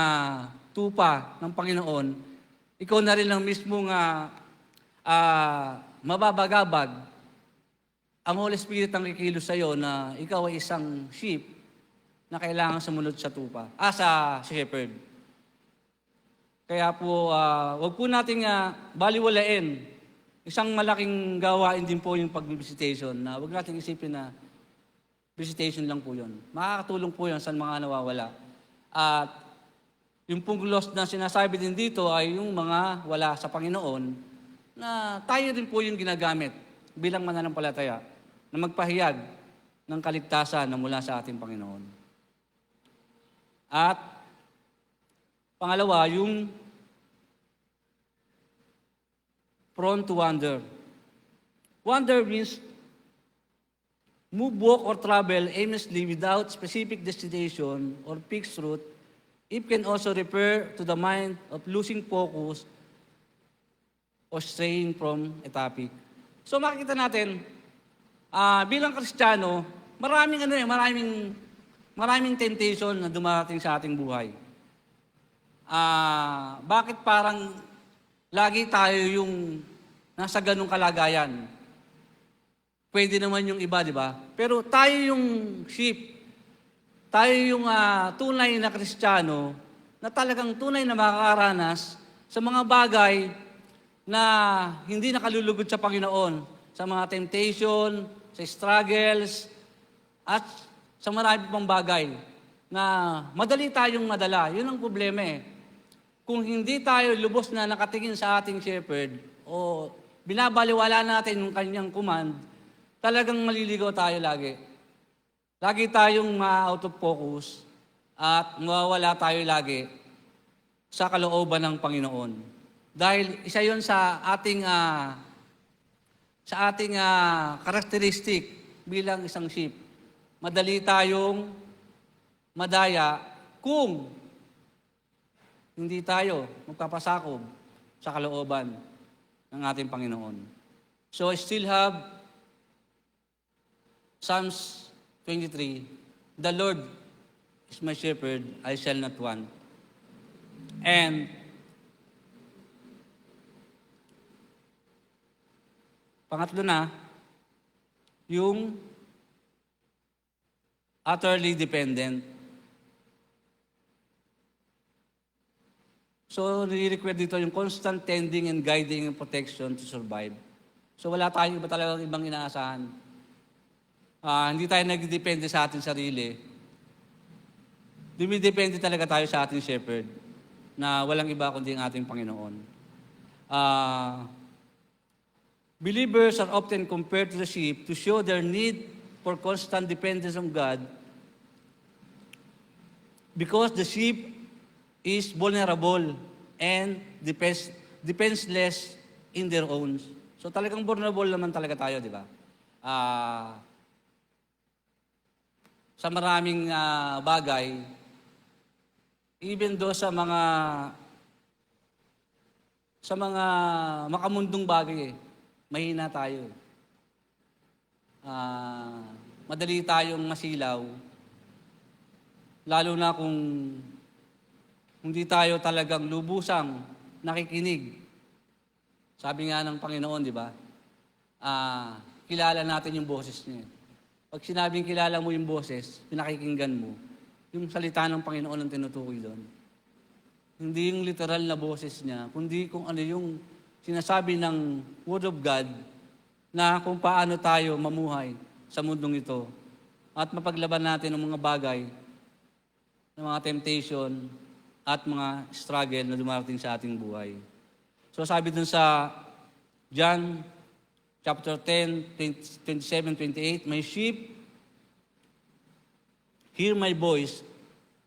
tupa ng Panginoon, ikaw na rin ang mismong mababagabag. Ang Holy Spirit ang kikilos sa iyo na ikaw ay isang sheep na kailangan sumunod sa tupa, sa shepherd. Kaya po, wag po nating baliwalain. Isang malaking gawain din po yung pag-visitation na wag nating isipin na visitation lang po yun. Makakatulong po yun sa mga nawawala. At yung pong lost na sinasabi din dito ay yung mga wala sa Panginoon na tayo din po yung ginagamit bilang mananampalataya na magpahayag ng kaligtasan na mula sa ating Panginoon. At pangalawa, yung prone to wander. Wander means move, walk, or travel aimlessly without specific destination or fixed route. It can also refer to the mind of losing focus or straying from a topic. So makikita natin, bilang Kristiyano, maraming temptation na dumating sa ating buhay. Bakit parang lagi tayo yung nasa ganung kalagayan? Pwede naman yung iba, di ba? Pero tayo yung sheep, tayo yung tunay na Kristiyano na talagang tunay na makakaranas sa mga bagay na hindi nakalulugod sa Panginoon, sa mga temptation, sa struggles, at sa marami pang bagay na madali tayong madala. Yun ang problema eh. Kung hindi tayo lubos na nakatingin sa ating shepherd o binabaliwala natin yung kanyang command, talagang maliligaw tayo lagi. Lagi tayong out of focus at mawawala tayo lagi sa kalooban ng Panginoon. Dahil isa yon sa ating karakteristik bilang isang sheep. Madali tayong madaya kung hindi tayo magpapasakob sa kalooban ng ating Panginoon. So I still have Psalms 23, "The Lord is my shepherd, I shall not want." And pangatlo na, yung utterly dependent. So, nire-require dito yung constant tending and guiding and protection to survive. So, wala tayong iba talagang ibang inaasahan. Hindi tayo nagdepende sa ating sarili. Dumidepende talaga tayo sa ating shepherd na walang iba kundi ang ating Panginoon. Believers are often compared to the sheep to show their need for constant dependence on God because the sheep is vulnerable and defenseless in their own. So talagang vulnerable naman talaga tayo, di ba? Sa maraming bagay, even do sa mga makamundong bagay, mahina tayo. Madali tayong masilaw. lalo na kung hindi tayo talagang lubusang nakikinig. Sabi nga ng Panginoon, di ba? Kilala natin yung boses niya. Pag sinabing kilala mo yung boses, pinakikinggan mo, yung salita ng Panginoon ang tinutukoy doon. Hindi yung literal na boses niya, kundi kung ano yung sinasabi ng Word of God na kung paano tayo mamuhay sa mundong ito at mapaglaban natin ng mga bagay, ng mga temptation at mga struggle na dumarating sa ating buhay. So sabi dun sa John chapter 10, 27, 28, "My sheep hear my voice,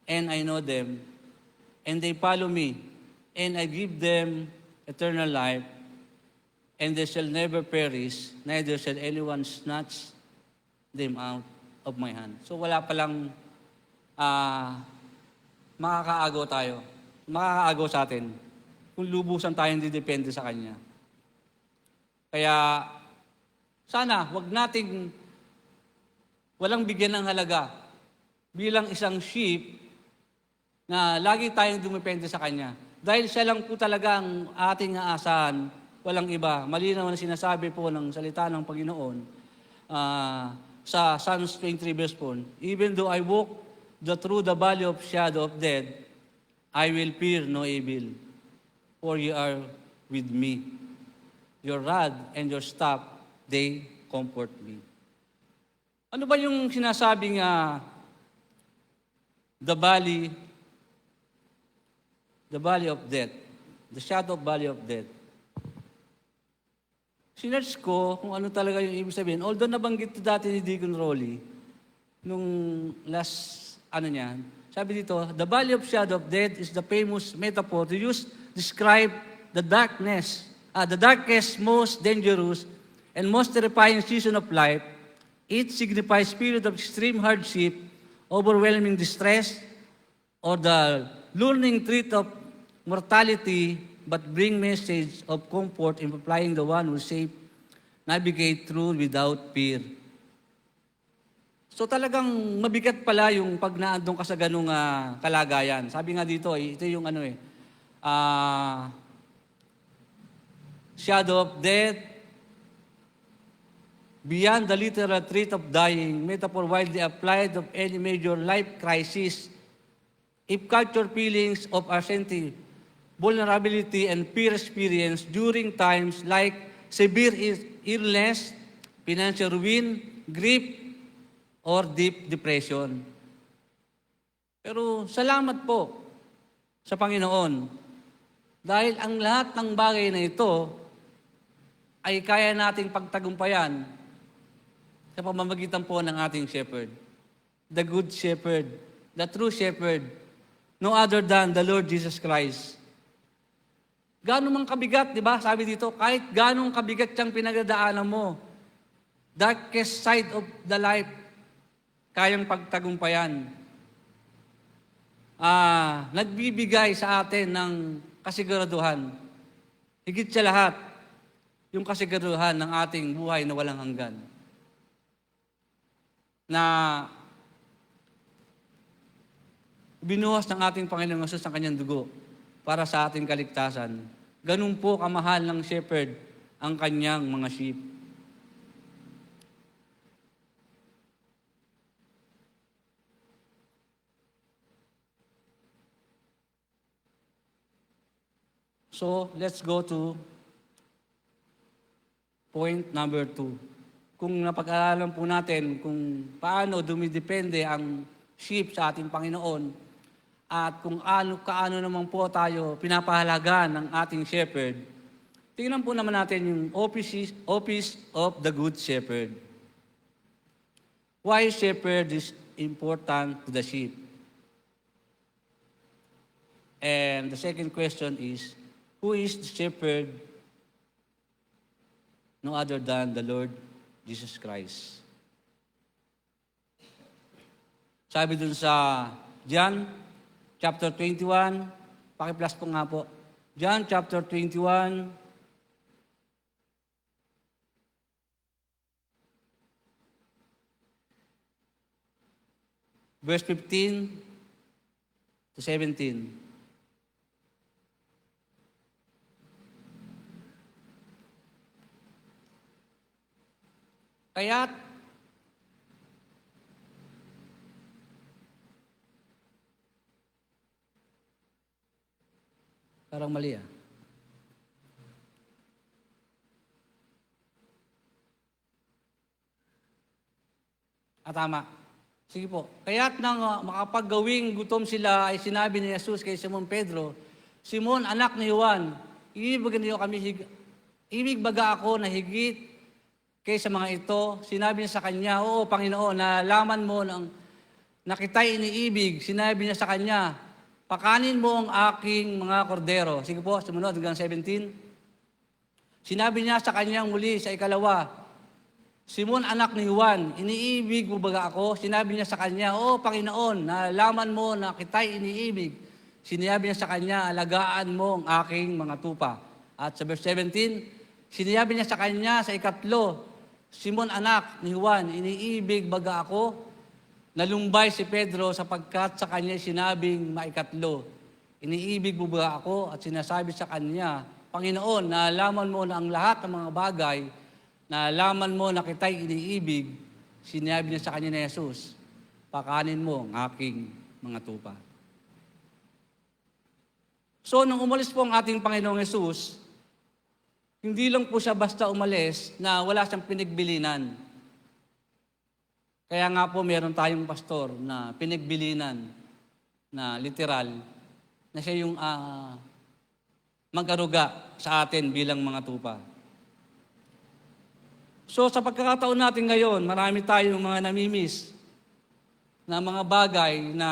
and I know them, and they follow me, and I give them eternal life, and they shall never perish, neither shall anyone snatch them out of my hand." So wala palang makakaagaw tayo. Makakaagaw sa atin kung lubusan tayo hindi depende sa Kanya. Kaya sana wag nating walang bigyan ng halaga bilang isang sheep na lagi tayong dumepende sa Kanya. Dahil siya lang po talaga ang ating aasahan, walang iba. Malinaw na sinasabi po ng salita ng Panginoon sa Psalms 23 verse 4, "Even though I walk through the valley of shadow of death, I will fear no evil, for you are with me. Your rod and your staff, they comfort me." Ano ba yung sinasabing the valley of death, the shadow of valley of death? Sinerch ko kung ano talaga yung ibig sabihin. Although nabanggit ito dati ni Deacon Rolly, nung last, sabi dito, "The valley of shadow of death is the famous metaphor to use describe the darkness, the darkest, most dangerous, and most terrifying season of life. It signifies period of extreme hardship, overwhelming distress, or the luring threat of mortality, but bring message of comfort in applying the one who safe navigate through without fear." So talagang mabigat pala yung pag naandun ka sa ganung kalagayan. Sabi nga dito, ito yung shadow of death, beyond the literal threat of dying, metaphor widely applied of any major life crisis. If captured feelings of uncertainty, vulnerability, and fear experience during times like severe illness, financial ruin, grief, or deep depression. Pero salamat po sa Panginoon dahil ang lahat ng bagay na ito ay kaya nating pagtagumpayan sa pamamagitan po ng ating shepherd. The good shepherd, the true shepherd, no other than the Lord Jesus Christ. Gano'n mang kabigat, di ba? Sabi dito, kahit gano'ng kabigat siyang pinagdadaanan mo, darkest side of the life, kayang pagtagumpayan. Nagbibigay sa atin ng kasiguraduhan. Higit sa lahat, yung kasiguraduhan ng ating buhay na walang hanggan. Na binuhos ng ating Panginoong Hesus ang kanyang dugo para sa ating kaligtasan. Ganun po kamahal ng shepherd ang kanyang mga sheep. So, let's go to point number 2. Kung napag-aralan po natin kung paano dumidepende ang sheep sa ating Panginoon at kung kaano naman po tayo pinapahalaga ng ating shepherd, tingnan po naman natin yung office of the good shepherd. Why shepherd is important to the sheep? And the second question is, who is the shepherd? No other than the Lord Jesus Christ. Sabi dun sa John chapter 21, paki-plus po nga po. John chapter 21, verse 15, to 17. Kaya't parang mali ah. Tama. Sige po. Kaya't nang makapaggawing gutom sila ay sinabi ni Jesus kay Simon Pedro, Simon, anak ni Juan, ibig baga ako na higit kaysa mga ito. Sinabi niya sa kanya, oo, Panginoon, nalaman mo ng nakita'y iniibig. Sinabi niya sa kanya, pakanin mo ang aking mga kordero. Sige po, sumunod hanggang 17. Sinabi niya sa kanyang muli sa ikalawa, Simon, anak ni Juan, iniibig mo ba ako? Sinabi niya sa kanya, oo, Panginoon, nalaman mo na kita'y iniibig. Sinabi niya sa kanya, alagaan mo ang aking mga tupa. At sa verse 17, sinabi niya sa kanya sa ikatlo, Simon, anak ni Juan, iniibig baga ako? Nalumbay si Pedro sapagkat sa kanya sinabing maikatlo, iniibig mo ba ako? At sinasabi sa kanya, Panginoon, nalaman mo na ang lahat ng mga bagay, nalaman mo na kita'y iniibig, sinabi niya sa kanya ni Jesus, pakanin mo ang aking mga tupa. So, nung umalis po ang ating Panginoong Jesus, hindi lang po siya basta umalis na wala siyang pinagbilinan. Kaya nga po meron tayong pastor na pinagbilinan na literal, na siya yung mag-aruga sa atin bilang mga tupa. So sa pagkakataon natin ngayon, marami tayong mga namimiss na mga bagay na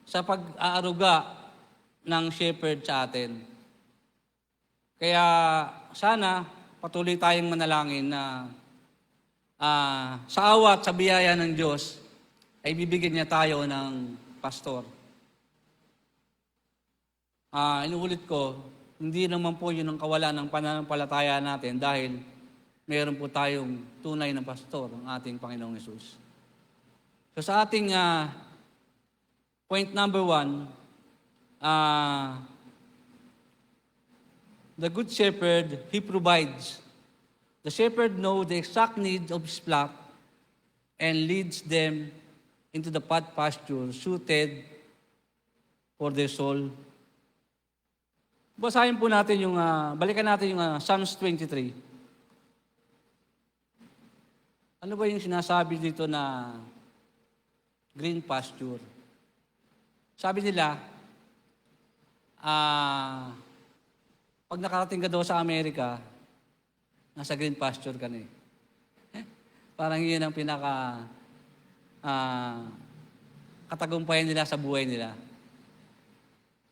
sa pag-aaruga ng shepherd sa atin. Kaya sana patuloy tayong manalangin na sa awa at sa biyaya ng Diyos ay bibigyan niya tayo ng pastor. Inuulit ko, hindi naman po yun ang kawalan ng pananampalataya natin dahil meron po tayong tunay na pastor, ang ating Panginoong Hesus. So sa ating point number 1, the Good Shepherd, He provides. The shepherd knows the exact needs of his flock and leads them into the pasture suited for their soul. Basahin po natin yung, balikan natin yung Psalms 23. Ano ba yung sinasabi dito na green pasture? Sabi nila, pag nakarating ka daw sa Amerika, nasa green pasture ka na eh. Parang yun ang pinaka katagumpayan nila sa buhay nila.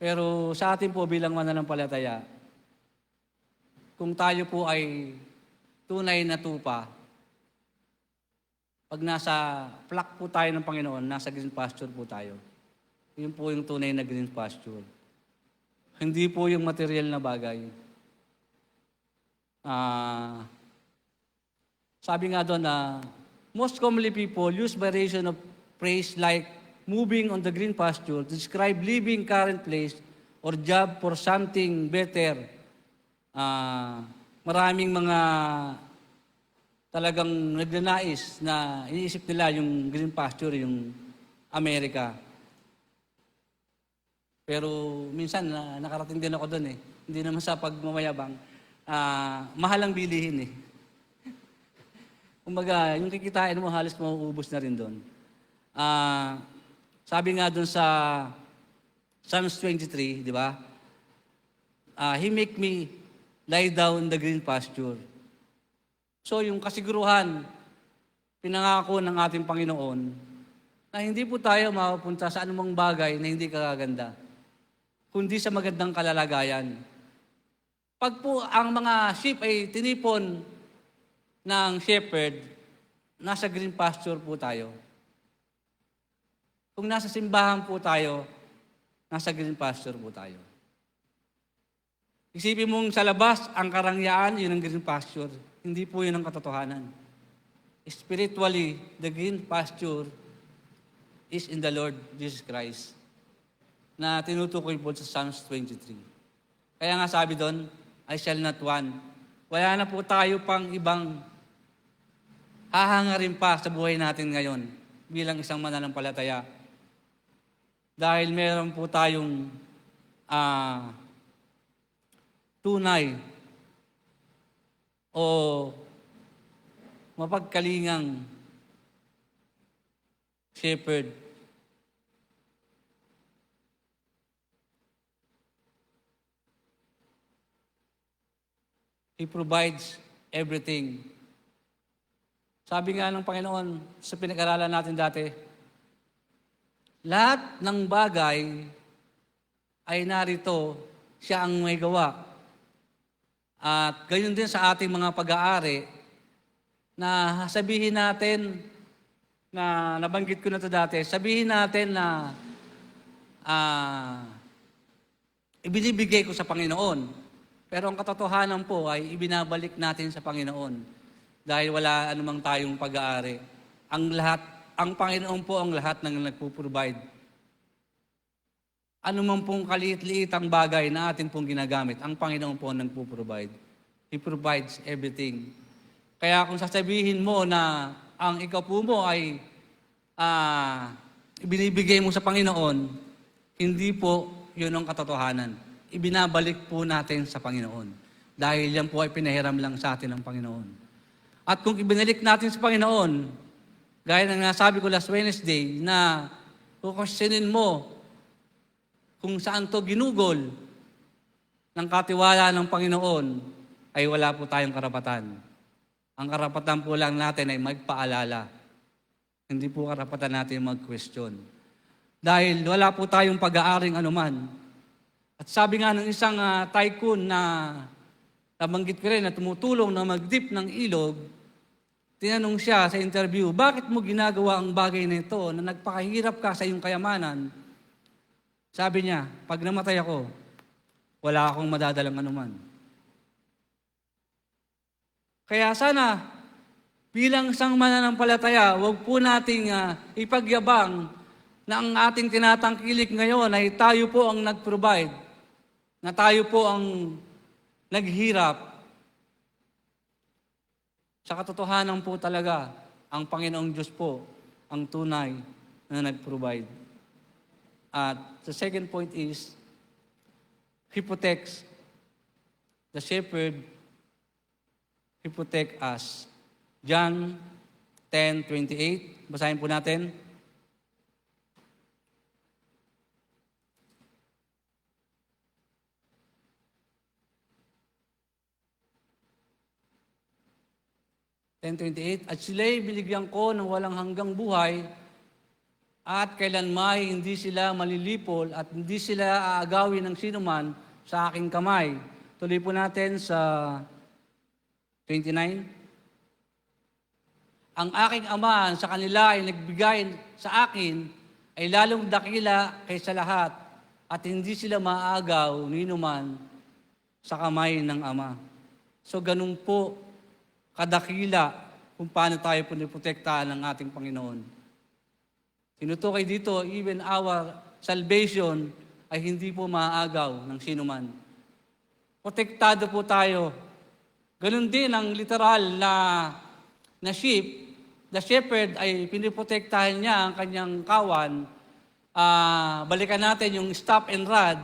Pero sa atin po bilang mananampalataya, kung tayo po ay tunay na tupa, pag nasa flock po tayo ng Panginoon, nasa green pasture po tayo. Yun po yung tunay na green pasture. Hindi po yung material na bagay. Sabi nga doon na most commonly people use variation of phrase like moving on the green pasture to describe leaving current place or job for something better. Maraming mga talagang nagnanais na iniisip nila yung green pasture, yung Amerika. Pero minsan nakarating din ako doon eh. Hindi naman sa pagmamayabang. Mahal ang bilihin eh. Kumbaga, yung kikitain mo, halos mauubos na rin doon. Sabi nga doon sa Psalms 23, di ba? He make me lie down in the green pasture. So yung kasiguruhan, pinangako ng ating Panginoon, na hindi po tayo mapupunta sa anumang bagay na hindi kagaganda, kundi sa magandang kalalagayan. Pag po ang mga sheep ay tinipon ng shepherd, nasa green pasture po tayo. Kung nasa simbahan po tayo, nasa green pasture po tayo. Isipin mong sa labas, ang karangyaan, yun ang green pasture. Hindi po yun ang katotohanan. Spiritually, the green pasture is in the Lord Jesus Christ, na tinutukoy po sa Psalms 23. Kaya nga sabi doon, I shall not want. Wala na po tayo pang ibang hahangarin pa sa buhay natin ngayon bilang isang mananampalataya. Dahil meron po tayong tunay o mapagkalingang shepherd. He provides everything. Sabi nga ng Panginoon sa pinag-aralan natin dati, lahat ng bagay ay narito, siya ang may gawa. At gayon din sa ating mga pag-aari, na sabihin natin, na nabanggit ko na ito dati, sabihin natin na ibinibigay ko sa Panginoon. Pero ang katotohanan po ay ibinabalik natin sa Panginoon. Dahil wala anumang tayong pag-aari. Ang Panginoon po ang lahat ng nagpo-provide. Ano man pong kaliit-liit ang bagay na atin pong ginagamit, ang Panginoon po ang nagpo-provide. He provides everything. Kaya kung sasabihin mo na ang ikaw po mo ay ibinibigay mo sa Panginoon, hindi po yun ang katotohanan. Ibinabalik po natin sa Panginoon. Dahil yan po ay pinahiram lang sa atin ng Panginoon. At kung ibinalik natin sa Panginoon, gaya ng nasabi ko last Wednesday, na kukwestiyonin mo kung saan to ginugol ng katiwala ng Panginoon, ay wala po tayong karapatan. Ang karapatan po lang natin ay magpaalala. Hindi po karapatan natin mag-question. Dahil wala po tayong pag-aaring anuman. At sabi nga ng isang tycoon na nabanggit ko rin na tumutulong na mag-dip ng ilog, tinanong siya sa interview, bakit mo ginagawa ang bagay na ito na nagpakahirap ka sa iyong kayamanan? Sabi niya, pag namatay ako, wala akong madadalang anuman. Kaya sana, bilang isang mananampalataya, huwag po nating ipagyabang na ang ating tinatangkilik ngayon ay tayo po ang nag-provide, na tayo po ang naghirap. Sa katotohanan po talaga, ang Panginoong Diyos po ang tunay na nag-provide. At the second point is, He protects the shepherd, He protects us. John 10:28, basahin po natin. At sila'y binigyan ko ng walang hanggang buhay at kailanmay hindi sila malilipol at hindi sila aagawin ng sinuman sa aking kamay. Tuloy po natin sa 29. Ang aking Ama sa kanila ay nagbigay sa akin ay lalong dakila kaysa lahat at hindi sila maaagaw ninuman sa kamay ng Ama. So ganun po kadakila kung paano tayo puniprotektahan ng ating Panginoon. Tinutukoy dito, even our salvation ay hindi po maaagaw ng sinuman. Protektado po tayo. Ganun din ang literal na sheep. The shepherd ay piniprotektahan niya ang kanyang kawan. Balikan natin yung stop and rod.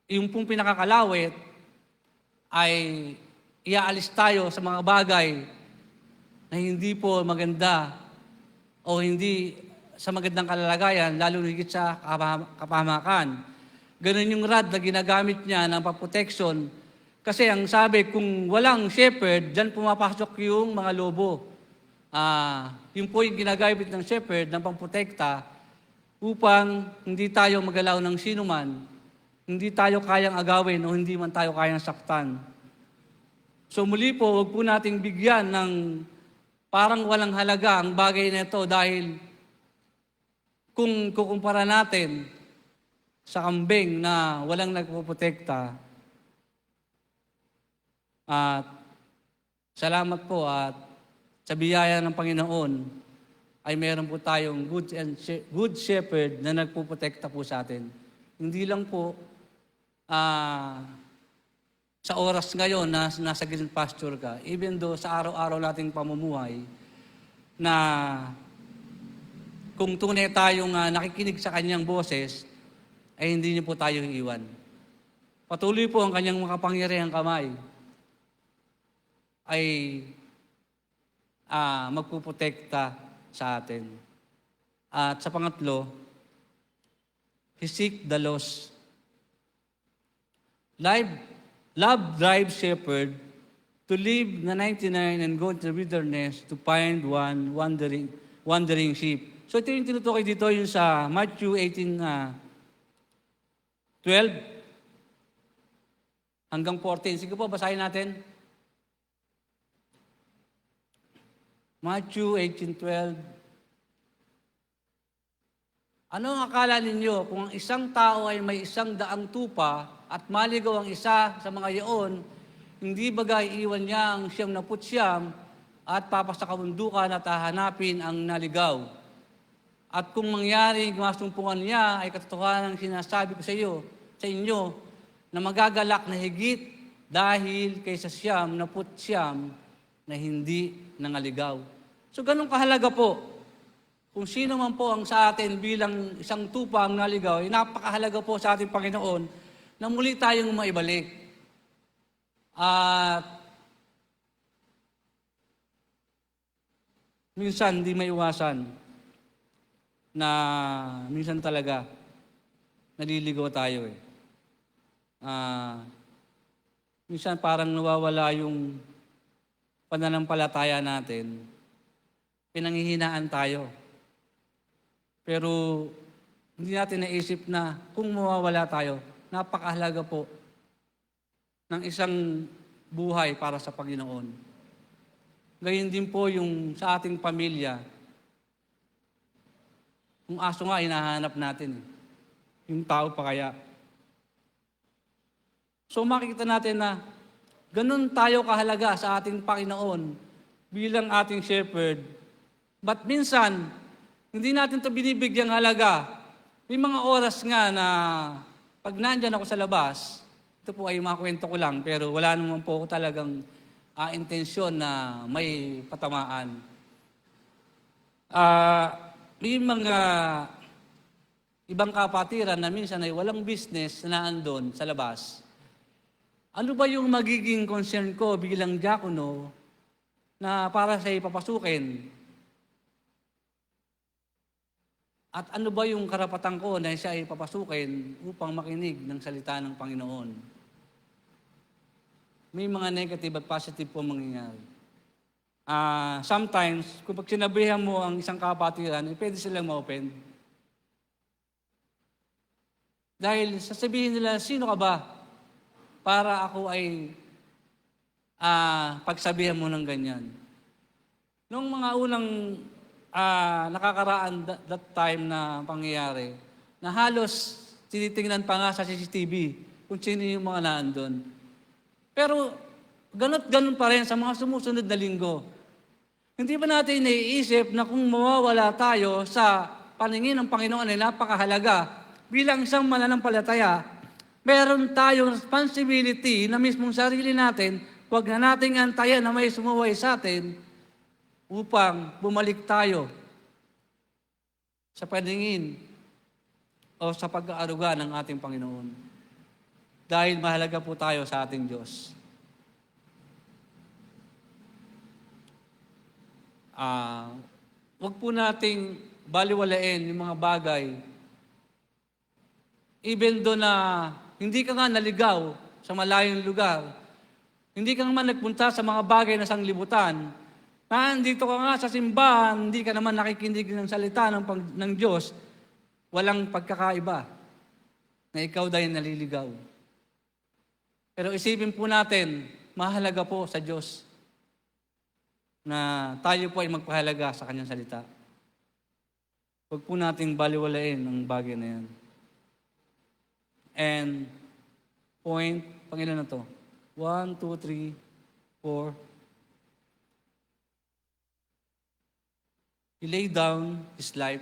Yung pong pinakakalawit, ay iaalis tayo sa mga bagay na hindi po maganda o hindi sa magandang kalalagayan, lalo higit sa kapahamakan. Ganun yung rod na ginagamit niya ng paprotection. Kasi ang sabi, kung walang shepherd, dyan pumapasok yung mga lobo. Yung po yung ginagamit ng shepherd ng pamprotekta upang hindi tayo magalaw ng sinuman, hindi tayo kayang agawin o hindi man tayo kayang saktan. So muli po, huwag po nating bigyan ng parang walang halaga ang bagay na ito dahil kung kukumpara natin sa kambing na walang nagpoprotekta, at salamat po at sa biyaya ng Panginoon, ay meron po tayong good shepherd na nagpuprotekta po sa atin. Hindi lang po sa oras ngayon na nasa green pasture ka, even though sa araw-araw nating pamumuhay, na kung tunay tayong nakikinig sa kanyang boses, ay hindi niyo po tayo iiwan. Patuloy po ang kanyang makapangyarihang kamay ay magpuprotekta sa atin. At sa pangatlo, He seek the lost. Love drives shepherd to leave the 99 and go to the wilderness to find one wandering sheep. So ito yung tinutukoy dito, yung sa Matthew 18:12 hanggang 14. Sige po, basahin natin. Matthew 18:12. Ano ang akala ninyo kung ang isang tao ay may 100 tupa at maligaw ang isa sa mga iyon, hindi bagay iwan niya ang 99 at papasa kabundukan at hahanapin ang naligaw? At kung mangyari masumpungan niya ay katotohanan ang sinasabi ko sa inyo, na magagalak na higit dahil kaysa 99 na hindi nangaligaw. So ganun kahalaga po. Kung sino man po ang sa atin bilang isang tupa ang naligaw, ay napakahalaga po sa ating Panginoon na muli tayong maibalik. At minsan hindi maiwasan na minsan talaga naliligaw tayo eh. Minsan parang nawawala yung pananampalataya natin. Pinanghihinaan tayo. Pero hindi natin naisip na kung mawawala tayo, napakahalaga po ng isang buhay para sa Panginoon. Gayun din po yung sa ating pamilya. Yung aso nga, hinahanap natin. Yung tao pa kaya. So makikita natin na ganun tayo kahalaga sa ating Panginoon bilang ating shepherd. But minsan, hindi natin ito binibigyang halaga. May mga oras nga na pag nandyan ako sa labas, ito po ay makwento ko lang, pero wala naman po ako talagang intensyon na may patamaan. May mga ibang kapatiran na minsan ay walang business na andon sa labas. Ano ba yung magiging concern ko bilang diakono na para sa ipapasukin? At ano ba yung karapatan ko na siya ay papasukin upang makinig ng salita ng Panginoon? May mga negative at positive po mangyayari. Sometimes, kung pag sinabihan mo ang isang kapatiran, pwede silang ma-offend. Dahil sasabihin nila, sino ka ba para ako ay pagsabihan mo ng ganyan? Noong mga unang nakakaraan that time na pangyayari, na halos tinitingnan pa nga sa CCTV kung sino yung mga naandun. Pero ganun pa rin sa mga sumusunod na linggo. Hindi ba natin naiisip na kung mawawala tayo sa paningin ng Panginoon ay napakahalaga bilang isang mananampalataya, meron tayong responsibility na mismong sarili natin, huwag na nating antayan na may sumuway sa atin upang bumalik tayo sa paningin o sa pag-aaruga ng ating Panginoon. Dahil mahalaga po tayo sa ating Diyos. Huwag po nating baliwalain yung mga bagay. Even do na hindi ka nga naligaw sa malayong lugar, hindi ka naman nagpunta sa mga bagay na sanglibutan, nandito ka nga sa simbahan, hindi ka naman nakikinig ng salita ng Diyos, walang pagkakaiba na ikaw dahil naliligaw. Pero isipin po natin, mahalaga po sa Diyos na tayo po ay magpahalaga sa Kanyang salita. Huwag po nating baliwalain ang bagay na yan. And point, pangilan na to? 1, 2, 3, 4, He laid down His life.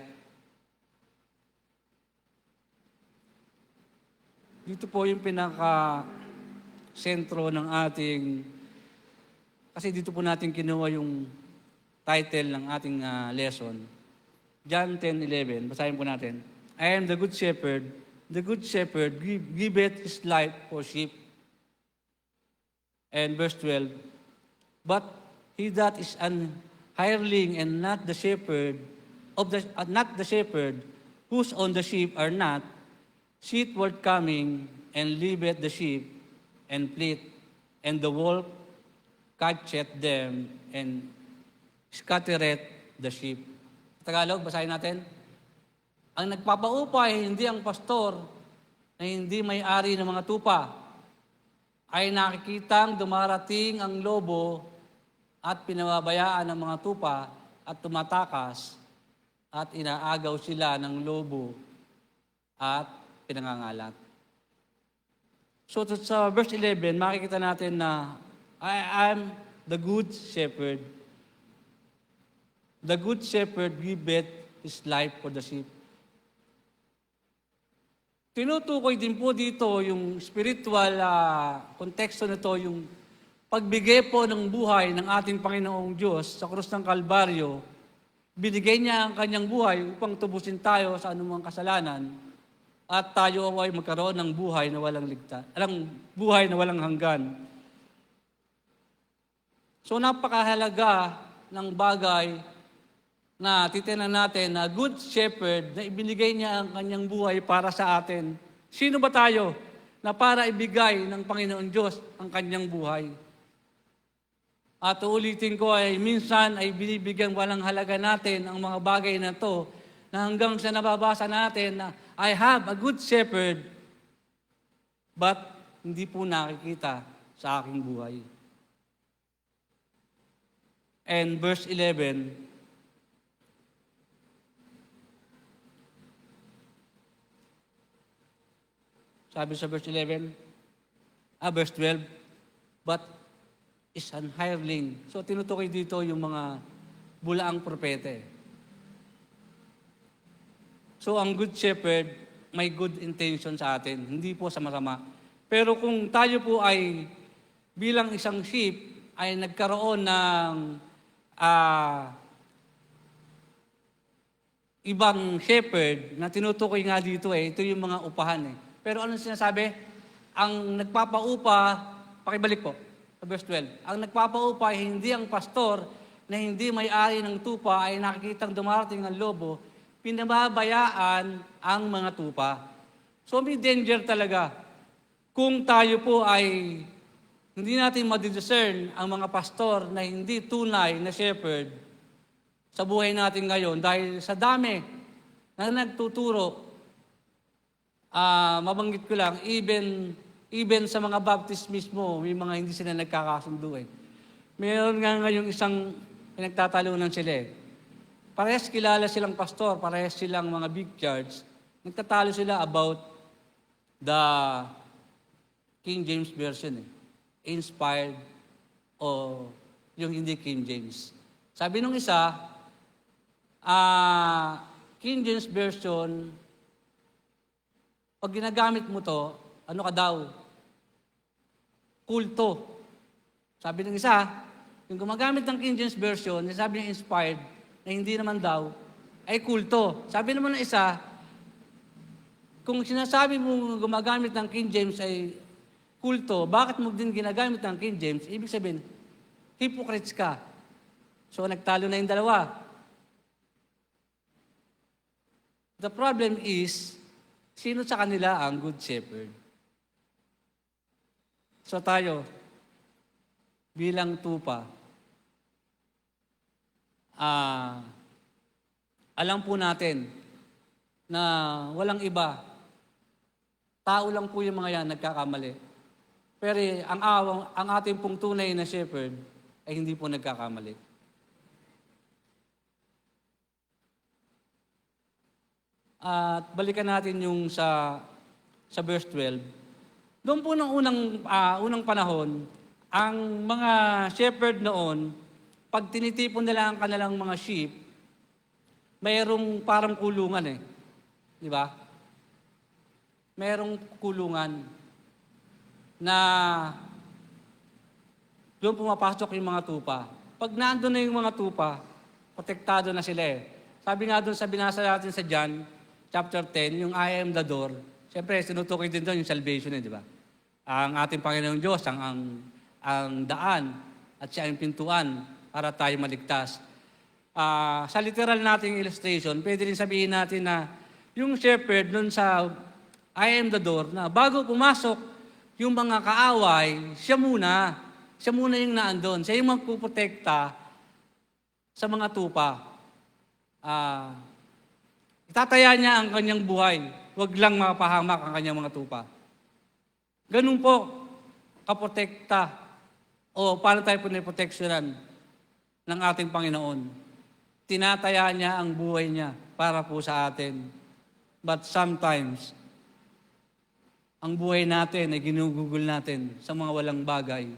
Dito po yung pinaka-sentro ng ating, kasi dito po natin kinuha yung title ng ating lesson. John 10:11, basahin po natin. I am the good shepherd. The good shepherd giveth his life for sheep. And verse 12, but he that is an hireling and not the shepherd whose on the sheep are not, seeth word coming, and leaveth the sheep, and fleeth, and the wolf catcheth them, and scattereth the sheep. Sa Tagalog, basahin natin. Ang nagpapaupa ay hindi ang pastor na hindi may-ari ng mga tupa, ay nakikitang dumarating ang lobo at pinababayaan ng mga tupa at tumatakas at inaagaw sila ng lobo at pinangangalat. So sa verse 11, makikita natin na I am the good shepherd. The good shepherd giveth his life for the sheep. Tinutukoy din po dito yung spiritual konteksto nito, yung pagbigay po ng buhay ng ating Panginoong Diyos sa krus ng Kalbaryo. Binigay niya ang kanyang buhay upang tubusin tayo sa anumang kasalanan at tayo ay magkaroon ng buhay na walang ligtas, buhay na walang hanggan. So napakahalaga ng bagay na titinan natin na good shepherd na ibinigay niya ang kanyang buhay para sa atin. Sino ba tayo na para ibigay ng Panginoon Diyos ang kanyang buhay? At uulitin ko ay minsan ay binibigyan walang halaga natin ang mga bagay na to na hanggang sa nababasa natin na I have a good shepherd but hindi po nakikita sa aking buhay. And verse 11, sabi sa verse 11, verse 12, but is an hireling. So tinutukoy dito yung mga bulaang propete. So ang good shepherd, may good intention sa atin, hindi po sa masama. Pero kung tayo po ay bilang isang sheep, ay nagkaroon ng ibang shepherd na tinutukoy nga dito ito yung mga upahan Pero ano sinasabi? Ang nagpapaupa, pakibalik po, sa verse 12. Ang nagpapaupa ay hindi ang pastor na hindi may-ari ng tupa ay nakikitang dumarating ng lobo, pinababayaan ang mga tupa. So may danger talaga. Kung tayo po ay hindi natin madidiscern ang mga pastor na hindi tunay na shepherd sa buhay natin ngayon dahil sa dami na nagtuturo, mabanggit ko lang, even sa mga Baptist mismo, may mga hindi sila nagkakasundo Meron nga ngayong isang pinagtatalunan sila Parehas kilala silang pastor, parehas silang mga big church. Nagtatalo sila about the King James Version Inspired o yung hindi King James. Sabi nung isa, King James Version, pag ginagamit mo to, ano ka daw? Kulto. Sabi ng isa, yung gumagamit ng King James Version, sabi niya inspired, na hindi naman daw, ay kulto. Sabi naman ng isa, kung sinasabi mo gumagamit ng King James ay kulto, bakit mo din ginagamit ng King James? Ibig sabihin, hypocrites ka. So nagtalo na yung dalawa. The problem is, sino sa kanila ang good shepherd? So tayo, bilang tupa, alam po natin na walang iba. Tao lang po yung mga yan nagkakamali. Pero ang ating pong tunay na shepherd ay hindi po nagkakamali. At balikan natin yung sa verse 12. Doon po ng unang panahon, ang mga shepherd noon, pag tinitipon nila ang kanilang mga sheep, mayroong parang kulungan eh. Di ba? Mayroong kulungan na doon pumapasok yung mga tupa. Pag nandun na yung mga tupa, protektado na sila eh. Sabi nga doon sa binasa natin sa John, chapter 10, yung I am the door. Siyempre, sinutukoy din doon yung salvation eh, di ba? Ang ating Panginoong Diyos, ang daan, at siya ang pintuan para tayo maligtas. Sa literal nating illustration, pwede rin sabihin natin na yung shepherd doon sa I am the door, na bago pumasok yung mga kaaway, siya muna yung naandun. Siya yung magpuprotekta sa mga tupa. Itataya niya ang kanyang buhay. Huwag lang mapahamak ang kanyang mga tupa. Ganun po, kaprotekta o paano tayo puniproteksyonan ng ating Panginoon. Tinataya niya ang buhay niya para po sa atin. But sometimes, ang buhay natin ay ginugugol natin sa mga walang bagay,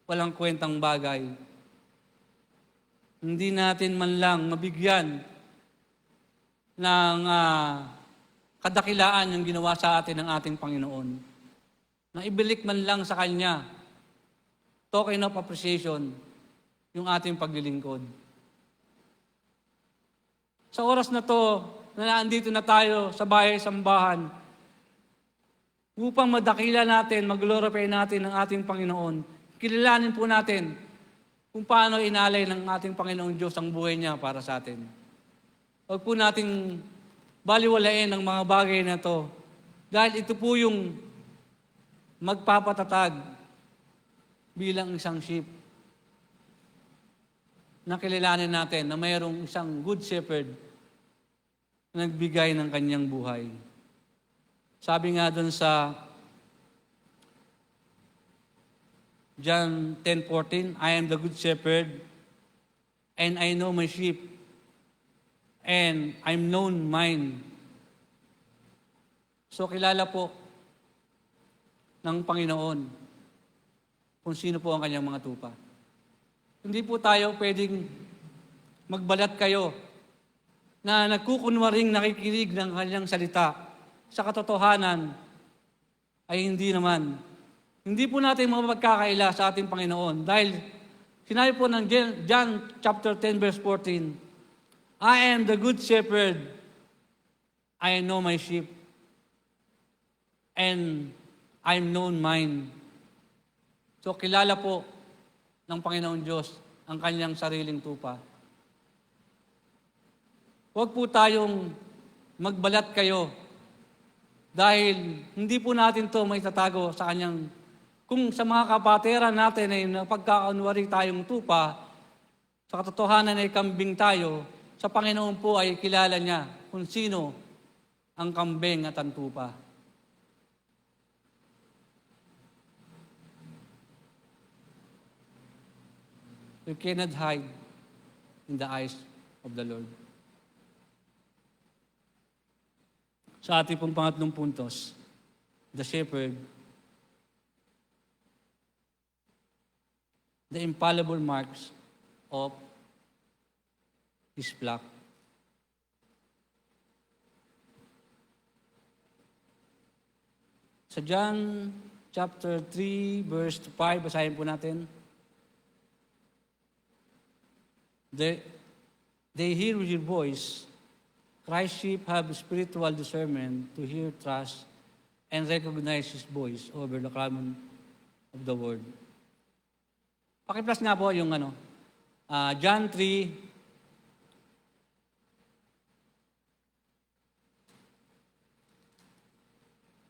walang kwentang bagay. Hindi natin man lang mabigyan ng kadakilaan yung ginawa sa atin ng ating Panginoon. Na ibilik man lang sa Kanya, token of appreciation, yung ating paglilingkod. Sa oras na to, na naandito na tayo sa bahay-sambahan, upang madakila natin, mag-glorify natin ang ating Panginoon, kilalanin po natin kung paano inalay ng ating Panginoong Diyos ang buhay niya para sa atin. Huwag po nating baliwalain ang mga bagay na to dahil ito po yung magpapatatag bilang isang sheep na kilalanin natin na mayroong isang good shepherd na nagbigay ng kanyang buhay. Sabi nga doon sa John 10:14, I am the good shepherd, and I know my sheep, and I'm known mine. So kilala po ng Panginoon kung sino po ang kanyang mga tupa. Hindi po tayo pwedeng magbalat kayo na nagkukunwaring nakikinig ng kanyang salita. Sa katotohanan ay hindi naman. Hindi po natin mapagkakaila sa ating Panginoon dahil sinabi po ng John chapter 10 verse 14, I am the good shepherd, I know my sheep, and I'm known mine. So kilala po ng Panginoon Diyos ang kanyang sariling tupa. Huwag po tayong magbalat kayo dahil hindi po natin to maitatago sa kanyang. Kung sa mga kapatiran natin ay napagkakaunwari tayong tupa, sa katotohanan ay kambing tayo, sa Panginoon po ay kilala niya kung sino ang kambing at ang tupa. You cannot hide in the eyes of the Lord. Sa ating pong pangatlong puntos, the shepherd, the infallible marks of his flock. Sa John chapter 3, verse 5, basahin po natin. They hear your voice. Christ's sheep have spiritual discernment to hear, trust, and recognize His voice over the common of the word. Pakiplas nga po yung John 3,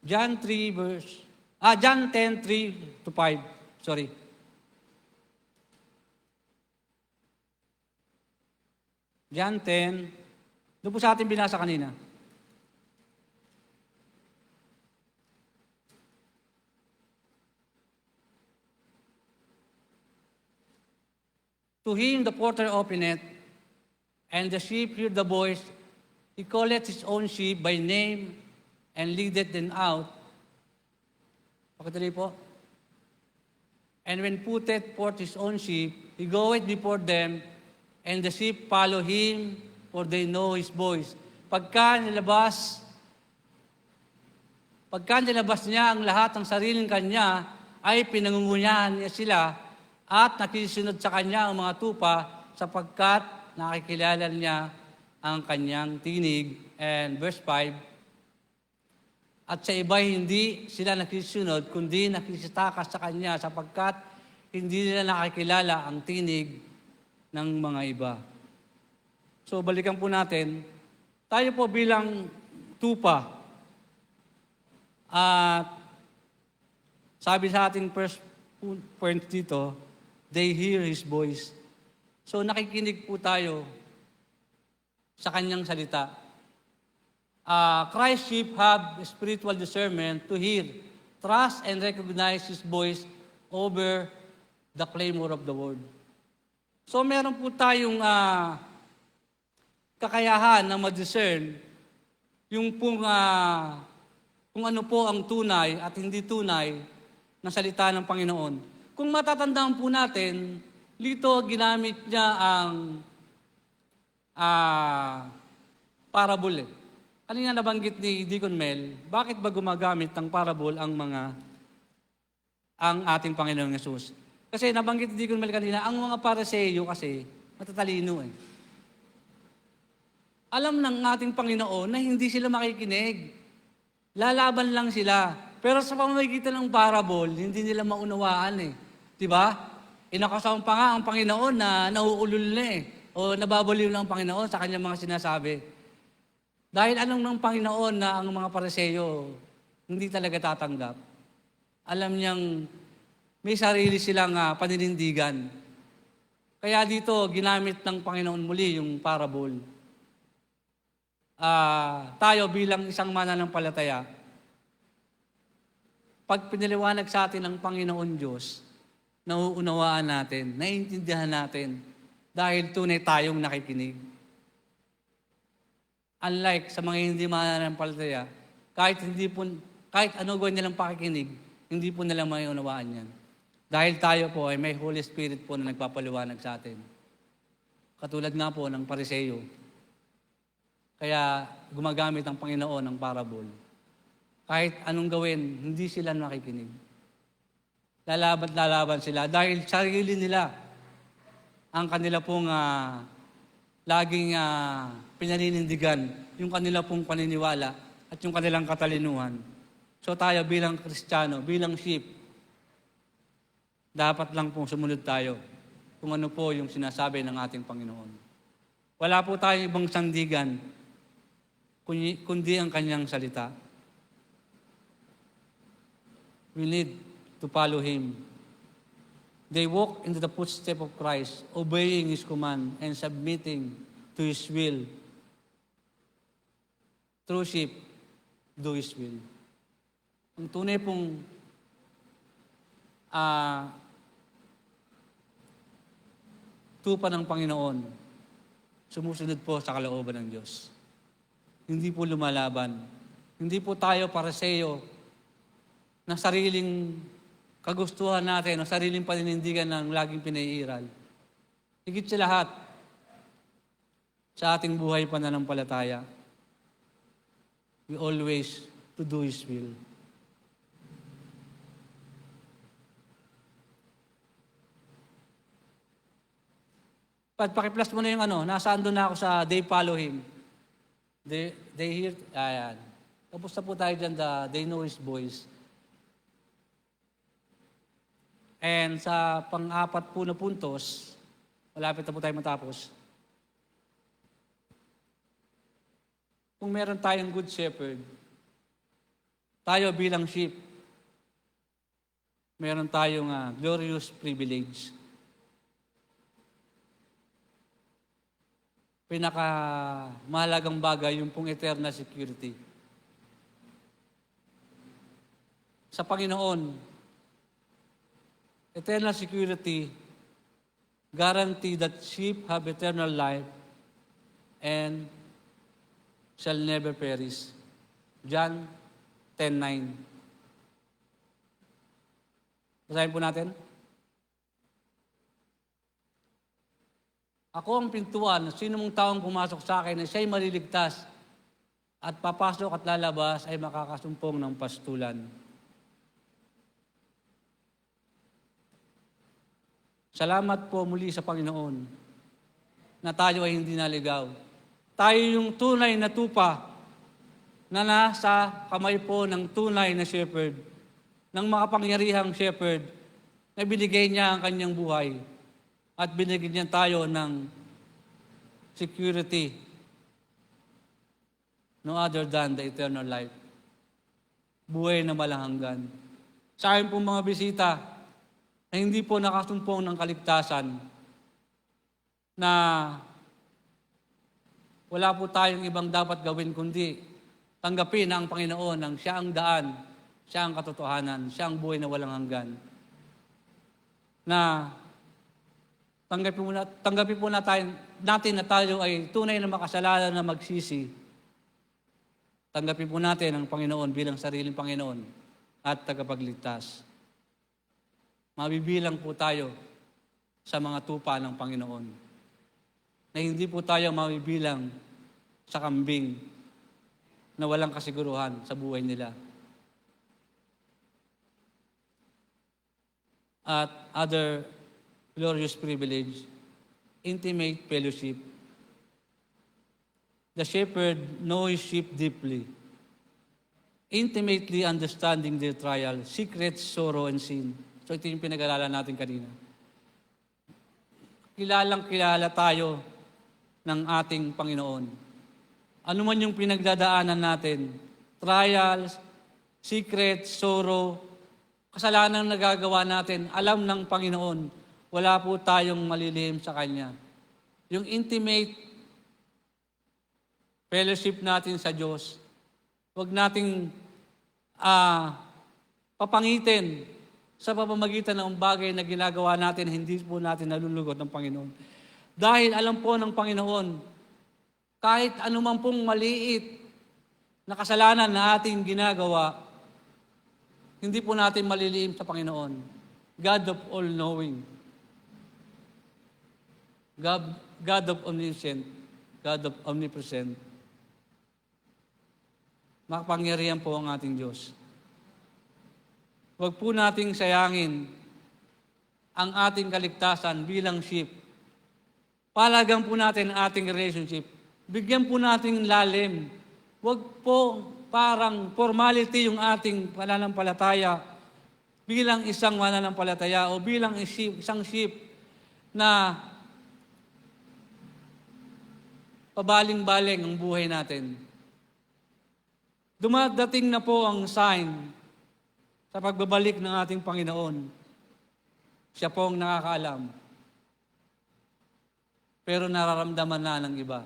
John 10, 3 to 5. Sorry. John 10, doon po sa ating binasa kanina. To him the porter openeth, and the sheep hear the voice. He calleth his own sheep by name, and leadeth them out. Pakituloy po. And when putteth forth his own sheep, he goeth before them, and the sheep follow him, for they know His voice. Pagka nilabas niya ang lahat ng sariling kanya, ay pinangungunyahan niya sila at nakisunod sa kanya ang mga tupa sapagkat nakikilala niya ang kanyang tinig. And verse 5, at sa iba hindi sila nakisunod, kundi nakisitakas sa kanya sapagkat hindi nila nakikilala ang tinig ng mga iba. So balikan po natin, tayo po bilang tupa, at sabi sa ating first point dito, they hear His voice. So nakikinig po tayo sa kanyang salita. Christ's sheep have spiritual discernment to hear, trust, and recognize His voice over the clamor of the world. So meron po tayong kakayahan na ma-discern yung kung ano po ang tunay at hindi tunay na salita ng Panginoon. Kung matatandaan po natin, dito ginamit niya ang parable. Kanina nabanggit ni Deacon Mel, bakit ba gumagamit ng parable ang ating Panginoong Yesus? Kasi nabanggit ni Deacon Mel kanina, ang mga Pariseo kasi matatalino eh. Alam ng ating Panginoon na hindi sila makikinig. Lalaban lang sila. Pero sa pamamagitan ng parable, hindi nila maunawaan eh. Diba? Inakasama pa nga ang Panginoon na nauulol na eh. O nababaliw lang ang Panginoon sa kanyang mga sinasabi. Dahil alam ng Panginoon na ang mga Pariseo hindi talaga tatanggap. Alam niyang may sarili silang paninindigan. Kaya dito, ginamit ng Panginoon muli yung parable. Tayo bilang isang mananampalataya, pag pinaliwanag sa atin ng Panginoon Diyos, nauunawaan natin, naiintindihan natin, dahil tunay tayong nakikinig. Unlike sa mga hindi mananampalataya, kahit ano gawin nilang pakikinig, hindi po nila maiunawaan yan. Dahil tayo po ay may Holy Spirit po na nagpapaliwanag sa atin. Katulad nga po ng Pariseo. Kaya gumagamit ang Panginoon ng parable. Kahit anong gawin, hindi sila nakikinig. Lalaban sila dahil sarili nila ang kanila pong laging pinaninindigan, yung kanila pong paniniwala at yung kanilang katalinuhan. So tayo bilang Kristiyano, bilang sheep, dapat lang pong sumunod tayo kung ano po yung sinasabi ng ating Panginoon. Wala po tayong ibang sandigan kundi ang kanyang salita. We need to follow Him. They walk into the footsteps of Christ, obeying His command and submitting to His will. True sheep, do His will. Ang tunay pong tupa ng Panginoon, sumusunod po sa kalooban ng Diyos. Hindi po lumalaban. Hindi po tayo Pariseo na sariling kagustuhan natin o sariling paninindigan ng laging pinaiiral. Higit sa lahat, sa ating buhay pananampalataya, we always to do His will. Pakiplas mo na yung nasaan doon na ako sa they follow Him. They hear, ayan. Tapos na po tayo dyan, they know His voice. And sa pang-apat po na puntos, malapit na po tayo matapos. Kung meron tayong good shepherd, tayo bilang sheep, meron tayong glorious privilege. Pinakamahalagang bagay yung pong eternal security. Sa Panginoon, eternal security guarantee that sheep have eternal life and shall never perish. John 10:9. Basahin po natin. Ako ang pintuan, sino mong taong pumasok sa akin na siya'y maliligtas at papasok at lalabas ay makakasumpong ng pastulan. Salamat po muli sa Panginoon na tayo ay hindi naligaw. Tayo yung tunay na tupa na nasa kamay po ng tunay na shepherd, ng makapangyarihang shepherd na binigay niya ang kanyang buhay at binigyan niya tayo ng security, no other than the eternal life. Buhay na walang hanggan. Sa akin pong mga bisita na hindi po nakasumpong ng kaligtasan, na wala po tayong ibang dapat gawin kundi tanggapin ang Panginoon ng siya ang daan, siya ang katotohanan, siya ang buhay na walang hanggan. Na tanggapin po natin na tayo ay tunay na makasalanan na magsisi. Tanggapin po natin ang Panginoon bilang sariling Panginoon at tagapagligtas. Mabibilang po tayo sa mga tupa ng Panginoon. Na hindi po tayo mabibilang sa kambing na walang kasiguruhan sa buhay nila. At other glorious privilege, intimate fellowship. The shepherd knows his sheep deeply, intimately understanding their trial, secrets, sorrow, and sin. So ito yung pinag-aralan natin kanina. Kilala tayo ng ating Panginoon. Ano man yung pinagdadaanan natin, trials, secrets, sorrow, kasalanan na nagagawa natin, alam ng Panginoon, wala po tayong malilihim sa Kanya. Yung intimate fellowship natin sa Diyos, huwag nating papangitin sa pamamagitan ng bagay na ginagawa natin, hindi po natin nalulugot ng Panginoon. Dahil alam po ng Panginoon, kahit anuman pong maliit na kasalanan na ating ginagawa, hindi po natin maliliim sa Panginoon. God of all-knowing. God of omniscient. God of omnipresent. Makapangyarihan po ang ating Diyos. Huwag po nating sayangin ang ating kaligtasan bilang sheep. Palagang po natin ang ating relationship. Bigyan po natin lalim. Huwag po parang formality yung ating pananampalataya bilang isang mananampalataya o bilang isang sheep na pabaling-baling ang buhay natin. Dumadating na po ang sign sa pagbabalik ng ating Panginoon. Siya po ang nakakaalam. Pero nararamdaman na ng iba.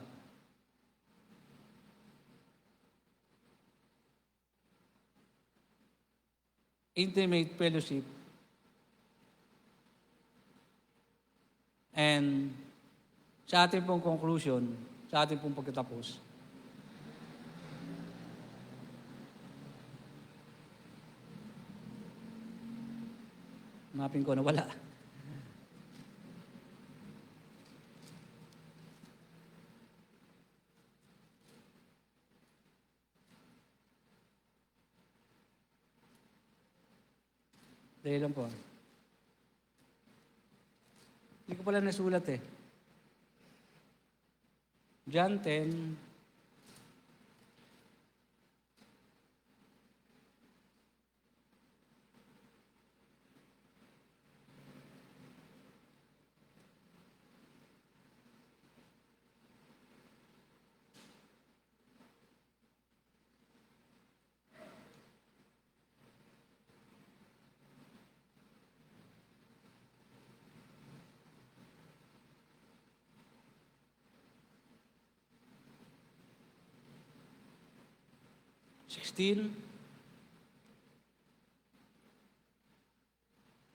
Intimate fellowship. And sa ating pong conclusion, sa ating pong pagkatapos, hanapin ko na wala. Dahil lang po. Hindi ko pala nasulat eh. John 10,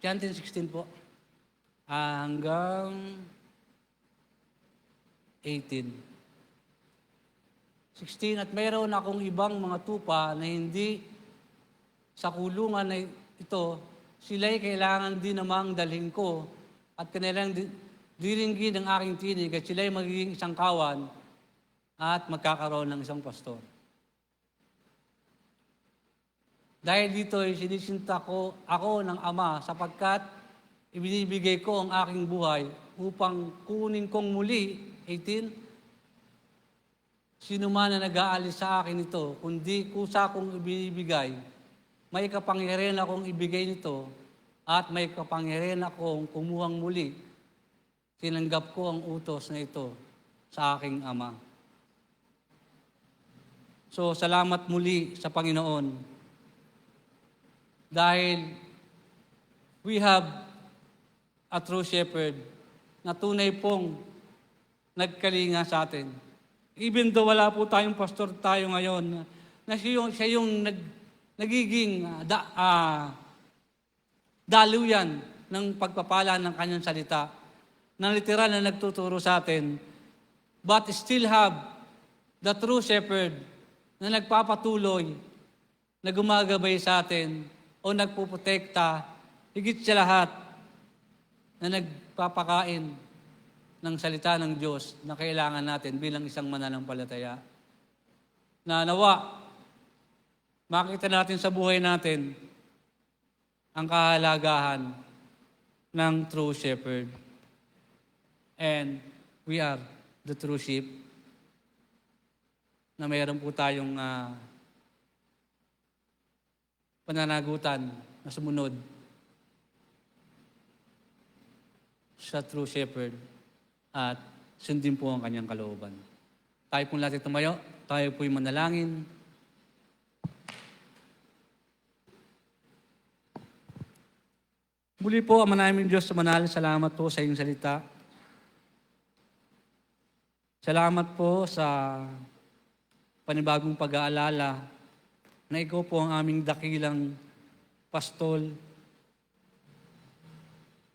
John 10:16 po. Hanggang 18. 16, at mayroon akong ibang mga tupa na hindi sa kulungan na ito, sila'y kailangan din namang dalhin ko at diringgin ang aking tinig at sila'y magiging isang kawan at magkakaroon ng isang pastor. Dahil dito ay sinisinta ko ako ng Ama sapagkat ibinibigay ko ang aking buhay upang kunin kong muli, 18, sino man na nag-aalis sa akin ito, kundi kusa kong ibinibigay, may kapangyarihan akong ibigay nito at may kapangyarihan akong kumuhang muli. Tinanggap ko ang utos na ito sa aking Ama. So, salamat muli sa Panginoon dahil we have a true shepherd na tunay pong nagkalinga sa atin. Even though wala po tayong pastor tayo ngayon, na siya yung nagiging daluyan ng pagpapala ng kanyang salita, na literal na nagtuturo sa atin, but still have the true shepherd na nagpapatuloy, na gumagabay sa atin o nagpuprotekta, higit sa lahat, na nagpapakain ng salita ng Diyos na kailangan natin bilang isang mananampalataya. Na nawa, makita natin sa buhay natin ang kahalagahan ng true shepherd. And we are the true sheep na mayroon po tayong pananagutan na sumunod sa true shepherd at sundin po ang kanyang kalooban. Tayo pong lahat tumayo, tayo po'y manalangin. Muli po, Ama namin Diyos sa manal, salamat po sa iyong salita. Salamat po sa panibagong pag-aalala na ikaw po ang aming dakilang pastol,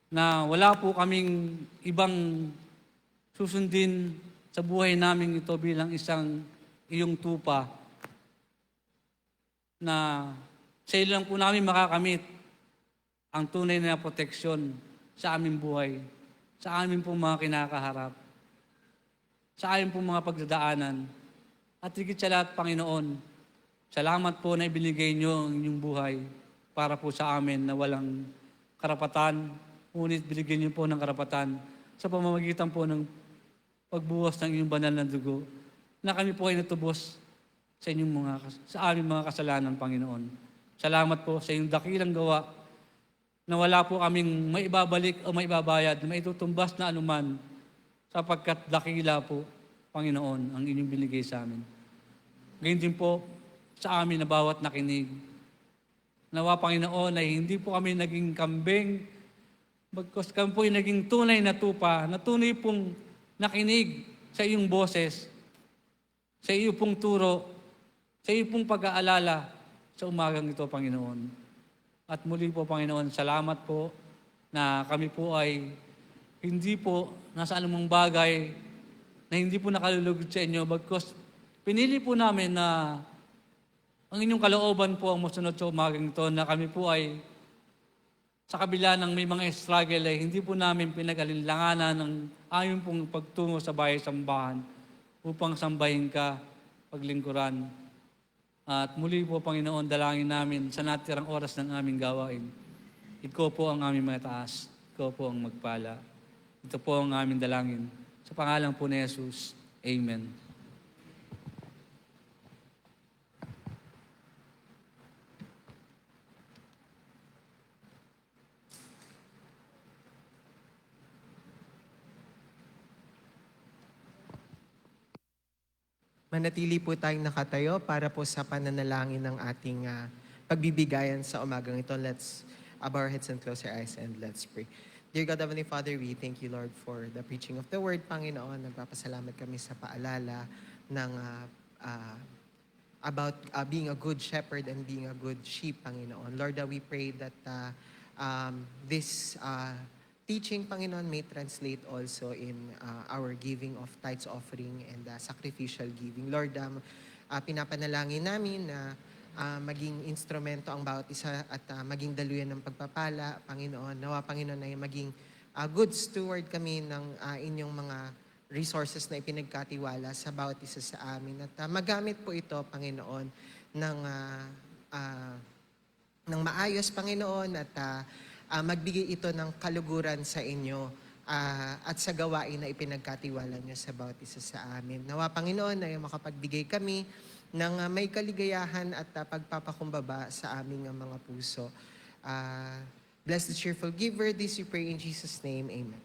na wala po kaming ibang susundin sa buhay namin ito bilang isang iyong tupa, na sa iyo lang po namin makakamit ang tunay na proteksyon sa aming buhay, sa aming pong mga kinakaharap, sa aming pong mga pagdadaanan. At higit sa lahat, Panginoon, salamat po na ibinigay niyo ang inyong buhay para po sa amin na walang karapatan, ngunit binigyan niyo po ng karapatan sa pamamagitan po ng pagbuhos ng inyong banal na dugo, na kami po ay natubos sa aming mga kasalanan, Panginoon. Salamat po sa inyong dakilang gawa na wala po kaming maibabalik o maibabayad, maitutumbas na anuman, sapagkat dakila po, Panginoon, ang inyong binigay sa amin. Gayun din po sa amin na bawat nakinig. Nawa, Panginoon, ay hindi po kami naging kambing, bagkus kami po ay naging tunay na tupa, na tunay pong nakinig sa iyong boses, sa iyong pong turo, sa iyong pong pag-aalala sa umagang ito, Panginoon. At muli po, Panginoon, salamat po na kami po ay hindi po nasa anumang bagay na hindi po nakalulugod sa inyo, bagkus pinili po namin na ang inyong kalooban po ang masunod sa umagang ito, na kami po ay sa kabila ng may mga struggle ay hindi po namin pinag-alinlanganan ng aming pong pagtungo sa bahay-sambahan upang sambahin ka, paglingkuran. At muli po, Panginoon, dalangin namin sa natirang oras ng aming gawain. Ikaw po ang aming mataas. Ikaw po ang magpala. Ito po ang aming dalangin. Sa pangalan po ni Jesus. Amen. Manatili po tayong nakatayo para po sa pananalangin ng ating pagbibigayan sa umagang ito. Let's bow our heads and close our eyes and let's pray. Dear God, Heavenly Father, we thank you, Lord, for the preaching of the Word, Panginoon. Nagpapasalamat kami sa paalala ng about being a good shepherd and being a good sheep, Panginoon. Lord, we pray that this teaching, Panginoon, may translate also in our giving of tithes offering and sacrificial giving. Lord, pinapanalangin namin na maging instrumento ang bawat isa at maging daluyan ng pagpapala, Panginoon. Nawa, Panginoon, ay maging good steward kami ng inyong mga resources na ipinagkatiwala sa bawat isa sa amin. At magamit po ito, Panginoon, ng maayos, Panginoon, at magbigay ito ng kaluguran sa inyo at sa gawain na ipinagkatiwala niyo sa bawat isa sa amin. Nawa, Panginoon, na makapagbigay kami ng may kaligayahan at pagpapakumbaba sa aming mga puso. Bless the cheerful giver. This we pray in Jesus' name. Amen.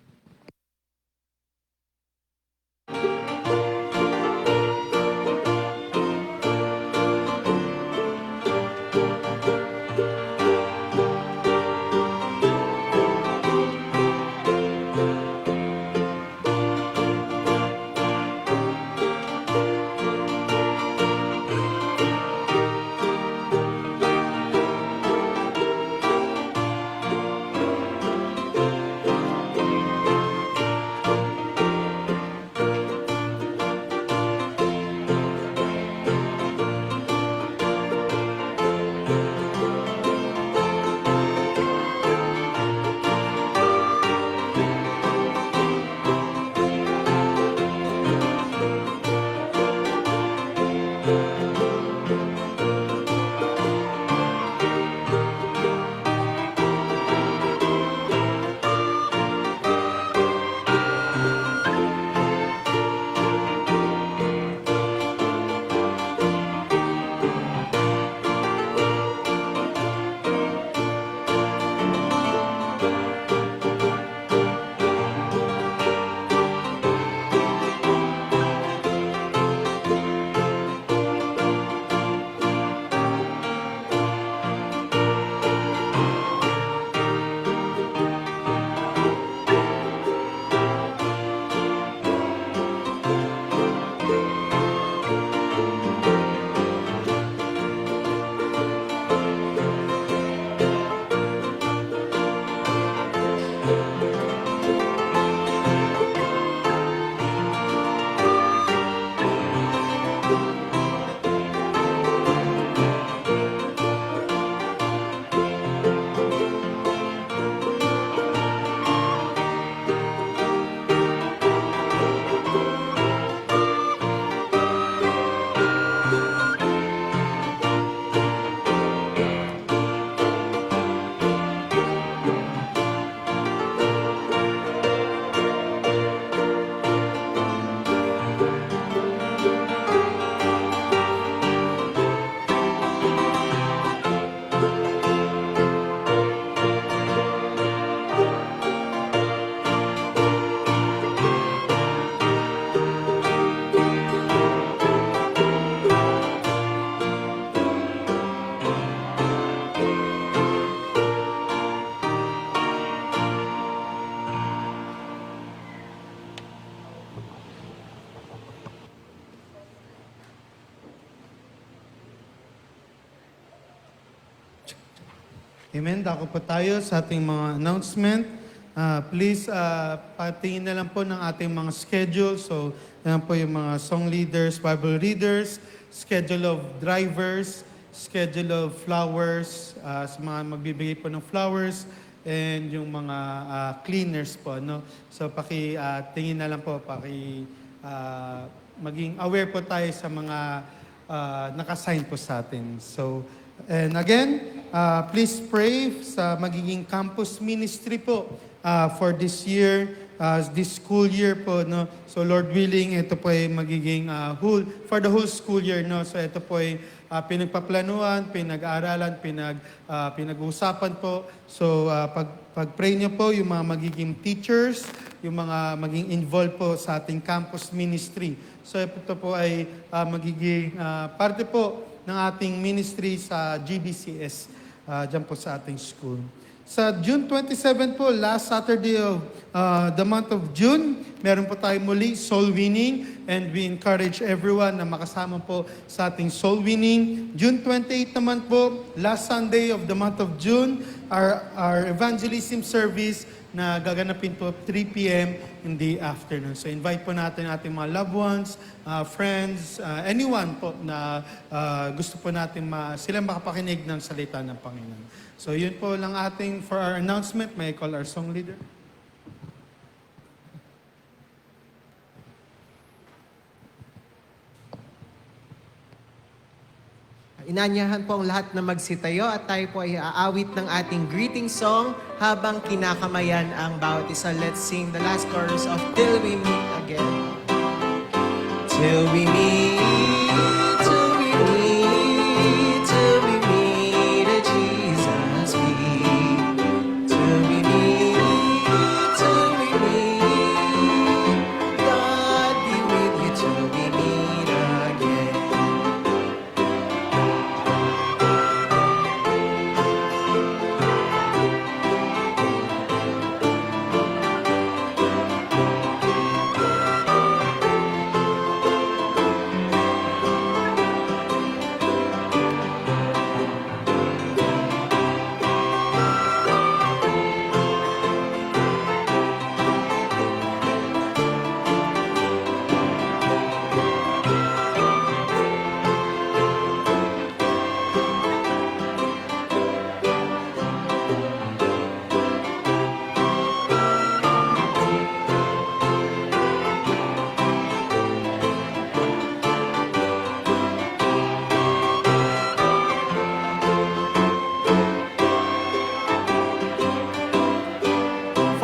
Amen. Dako po tayo sa ating mga announcement. Please, patingin na lang po ng ating mga schedule. So, yan po yung mga song leaders, Bible readers, schedule of drivers, schedule of flowers, sa mga magbibigay po ng flowers, and yung mga cleaners po. No? So, tingin na lang po, maging aware po tayo sa mga nakasign po sa atin. So, and again, please pray sa magiging campus ministry po for this year, this school year po. No? So Lord willing, ito po ay magiging for the whole school year. No? So ito po ay pinagpaplanuhan, pinag-aaralan, pinag-uusapan po. So pag-pray niyo po yung mga magiging teachers, yung mga maging involved po sa ating campus ministry. So ito po ay magiging parte po ng ating ministry sa GBCS, dyan po sa ating school. Sa June 27 po, last Saturday of the month of June, meron po tayo muli soul winning, and we encourage everyone na makasama po sa ating soul winning. June 28 naman po, last Sunday of the month of June, our evangelism service na gaganapin po 3 p.m. in the afternoon. So invite po natin ating mga loved ones, friends, anyone po na gusto po natin sila makapakinig ng salita ng Panginoon. So yun po lang ating for our announcement. May I call our song leader? Inanyahan po ang lahat na magsitayo at tayo po ay aawit ng ating greeting song habang kinakamayan ang bawat isa. Let's sing the last chorus of Till We Meet Again. Till we meet, till we meet, till we meet at Jesus' feet. Till we meet, till we meet. God be with you till we meet again.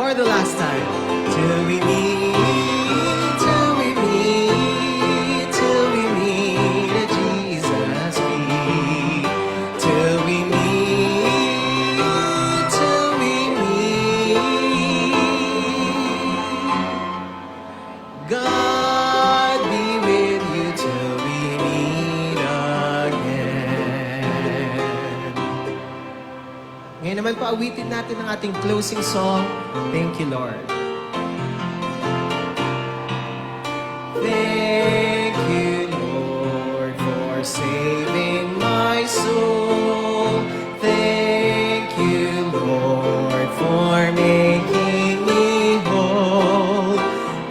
For the last time. Till we meet, till we meet, till we meet at Jesus' feet. Till we meet, till we meet. God be with you till we meet again. Ngayon naman po, awitin natin ang ating closing song. Thank you, Lord. Thank you, Lord, for saving my soul. Thank you, Lord, for making me whole.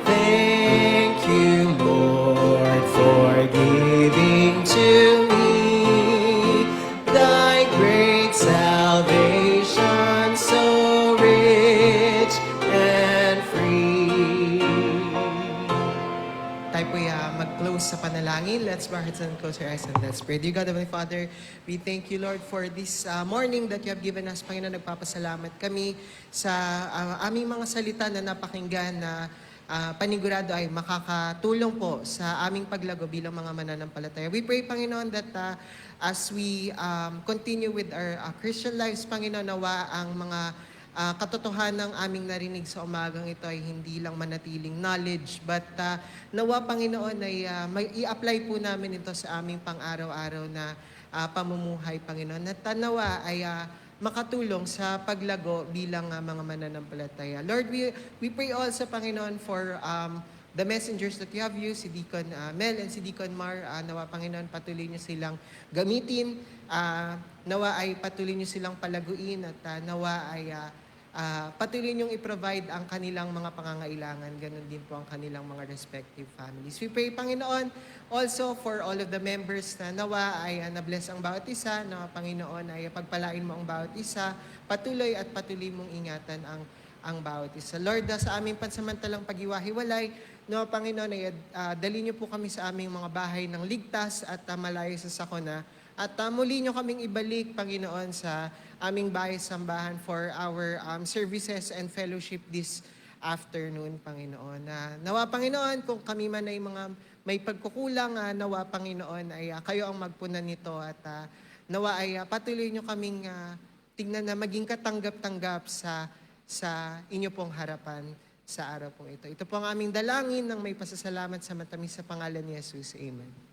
Thank you, Lord, for giving to me thy great salvation, so rich and free. Tayo po mag-close sa panalangin. Let's bow our heads and close our eyes and let's pray. Dear God, Heavenly Father, we thank you, Lord, for this morning that you have given us. Panginoon, nagpapasalamat kami sa aming mga salita na napakinggan na panigurado ay makakatulong po sa aming paglago bilang mga mananampalataya. We pray, Panginoon, that as we continue with our Christian lives, Panginoon, nawa ang mga katotohanan ng aming narinig sa umagang ito ay hindi lang manatiling knowledge, but nawa, Panginoon, ay i-apply po namin ito sa aming pang-araw-araw na pamumuhay, Panginoon. At nawa ay makatulong sa paglago bilang mga mananampalataya. Lord, we pray also, Panginoon, for the messengers that you have used, si Deacon Mel and si Deacon Mar. Nawa, Panginoon, patuloy niyo silang gamitin. Nawa ay patuloy niyo silang palaguin at nawa ay patuloy niyong i-provide ang kanilang mga pangangailangan. Ganon din po ang kanilang mga respective families. We pray, Panginoon, also for all of the members na nawa ay na-bless ang bawat isa, na Panginoon ay pagpalain mo ang bawat isa, patuloy at patuloy mong ingatan ang bawat isa. Lord, sa aming pansamantalang pag-iwahiwalay, no, Panginoon, ay dali niyo po kami sa aming mga bahay ng ligtas at malayo sa sakuna. At muli niyo kaming ibalik, Panginoon, sa aming bahay-sambahan for our services and fellowship this afternoon, Panginoon. Nawa, Panginoon, kung kami man ay mga may pagkukulang, nawa, Panginoon, ay kayo ang magpunan nito at nawa ay patuloy niyo kaming tingnan na maging katanggap-tanggap sa inyo pong harapan sa araw pong ito. Ito po ang aming dalangin ng may pasasalamat sa matamis sa pangalan ni Jesus. Amen.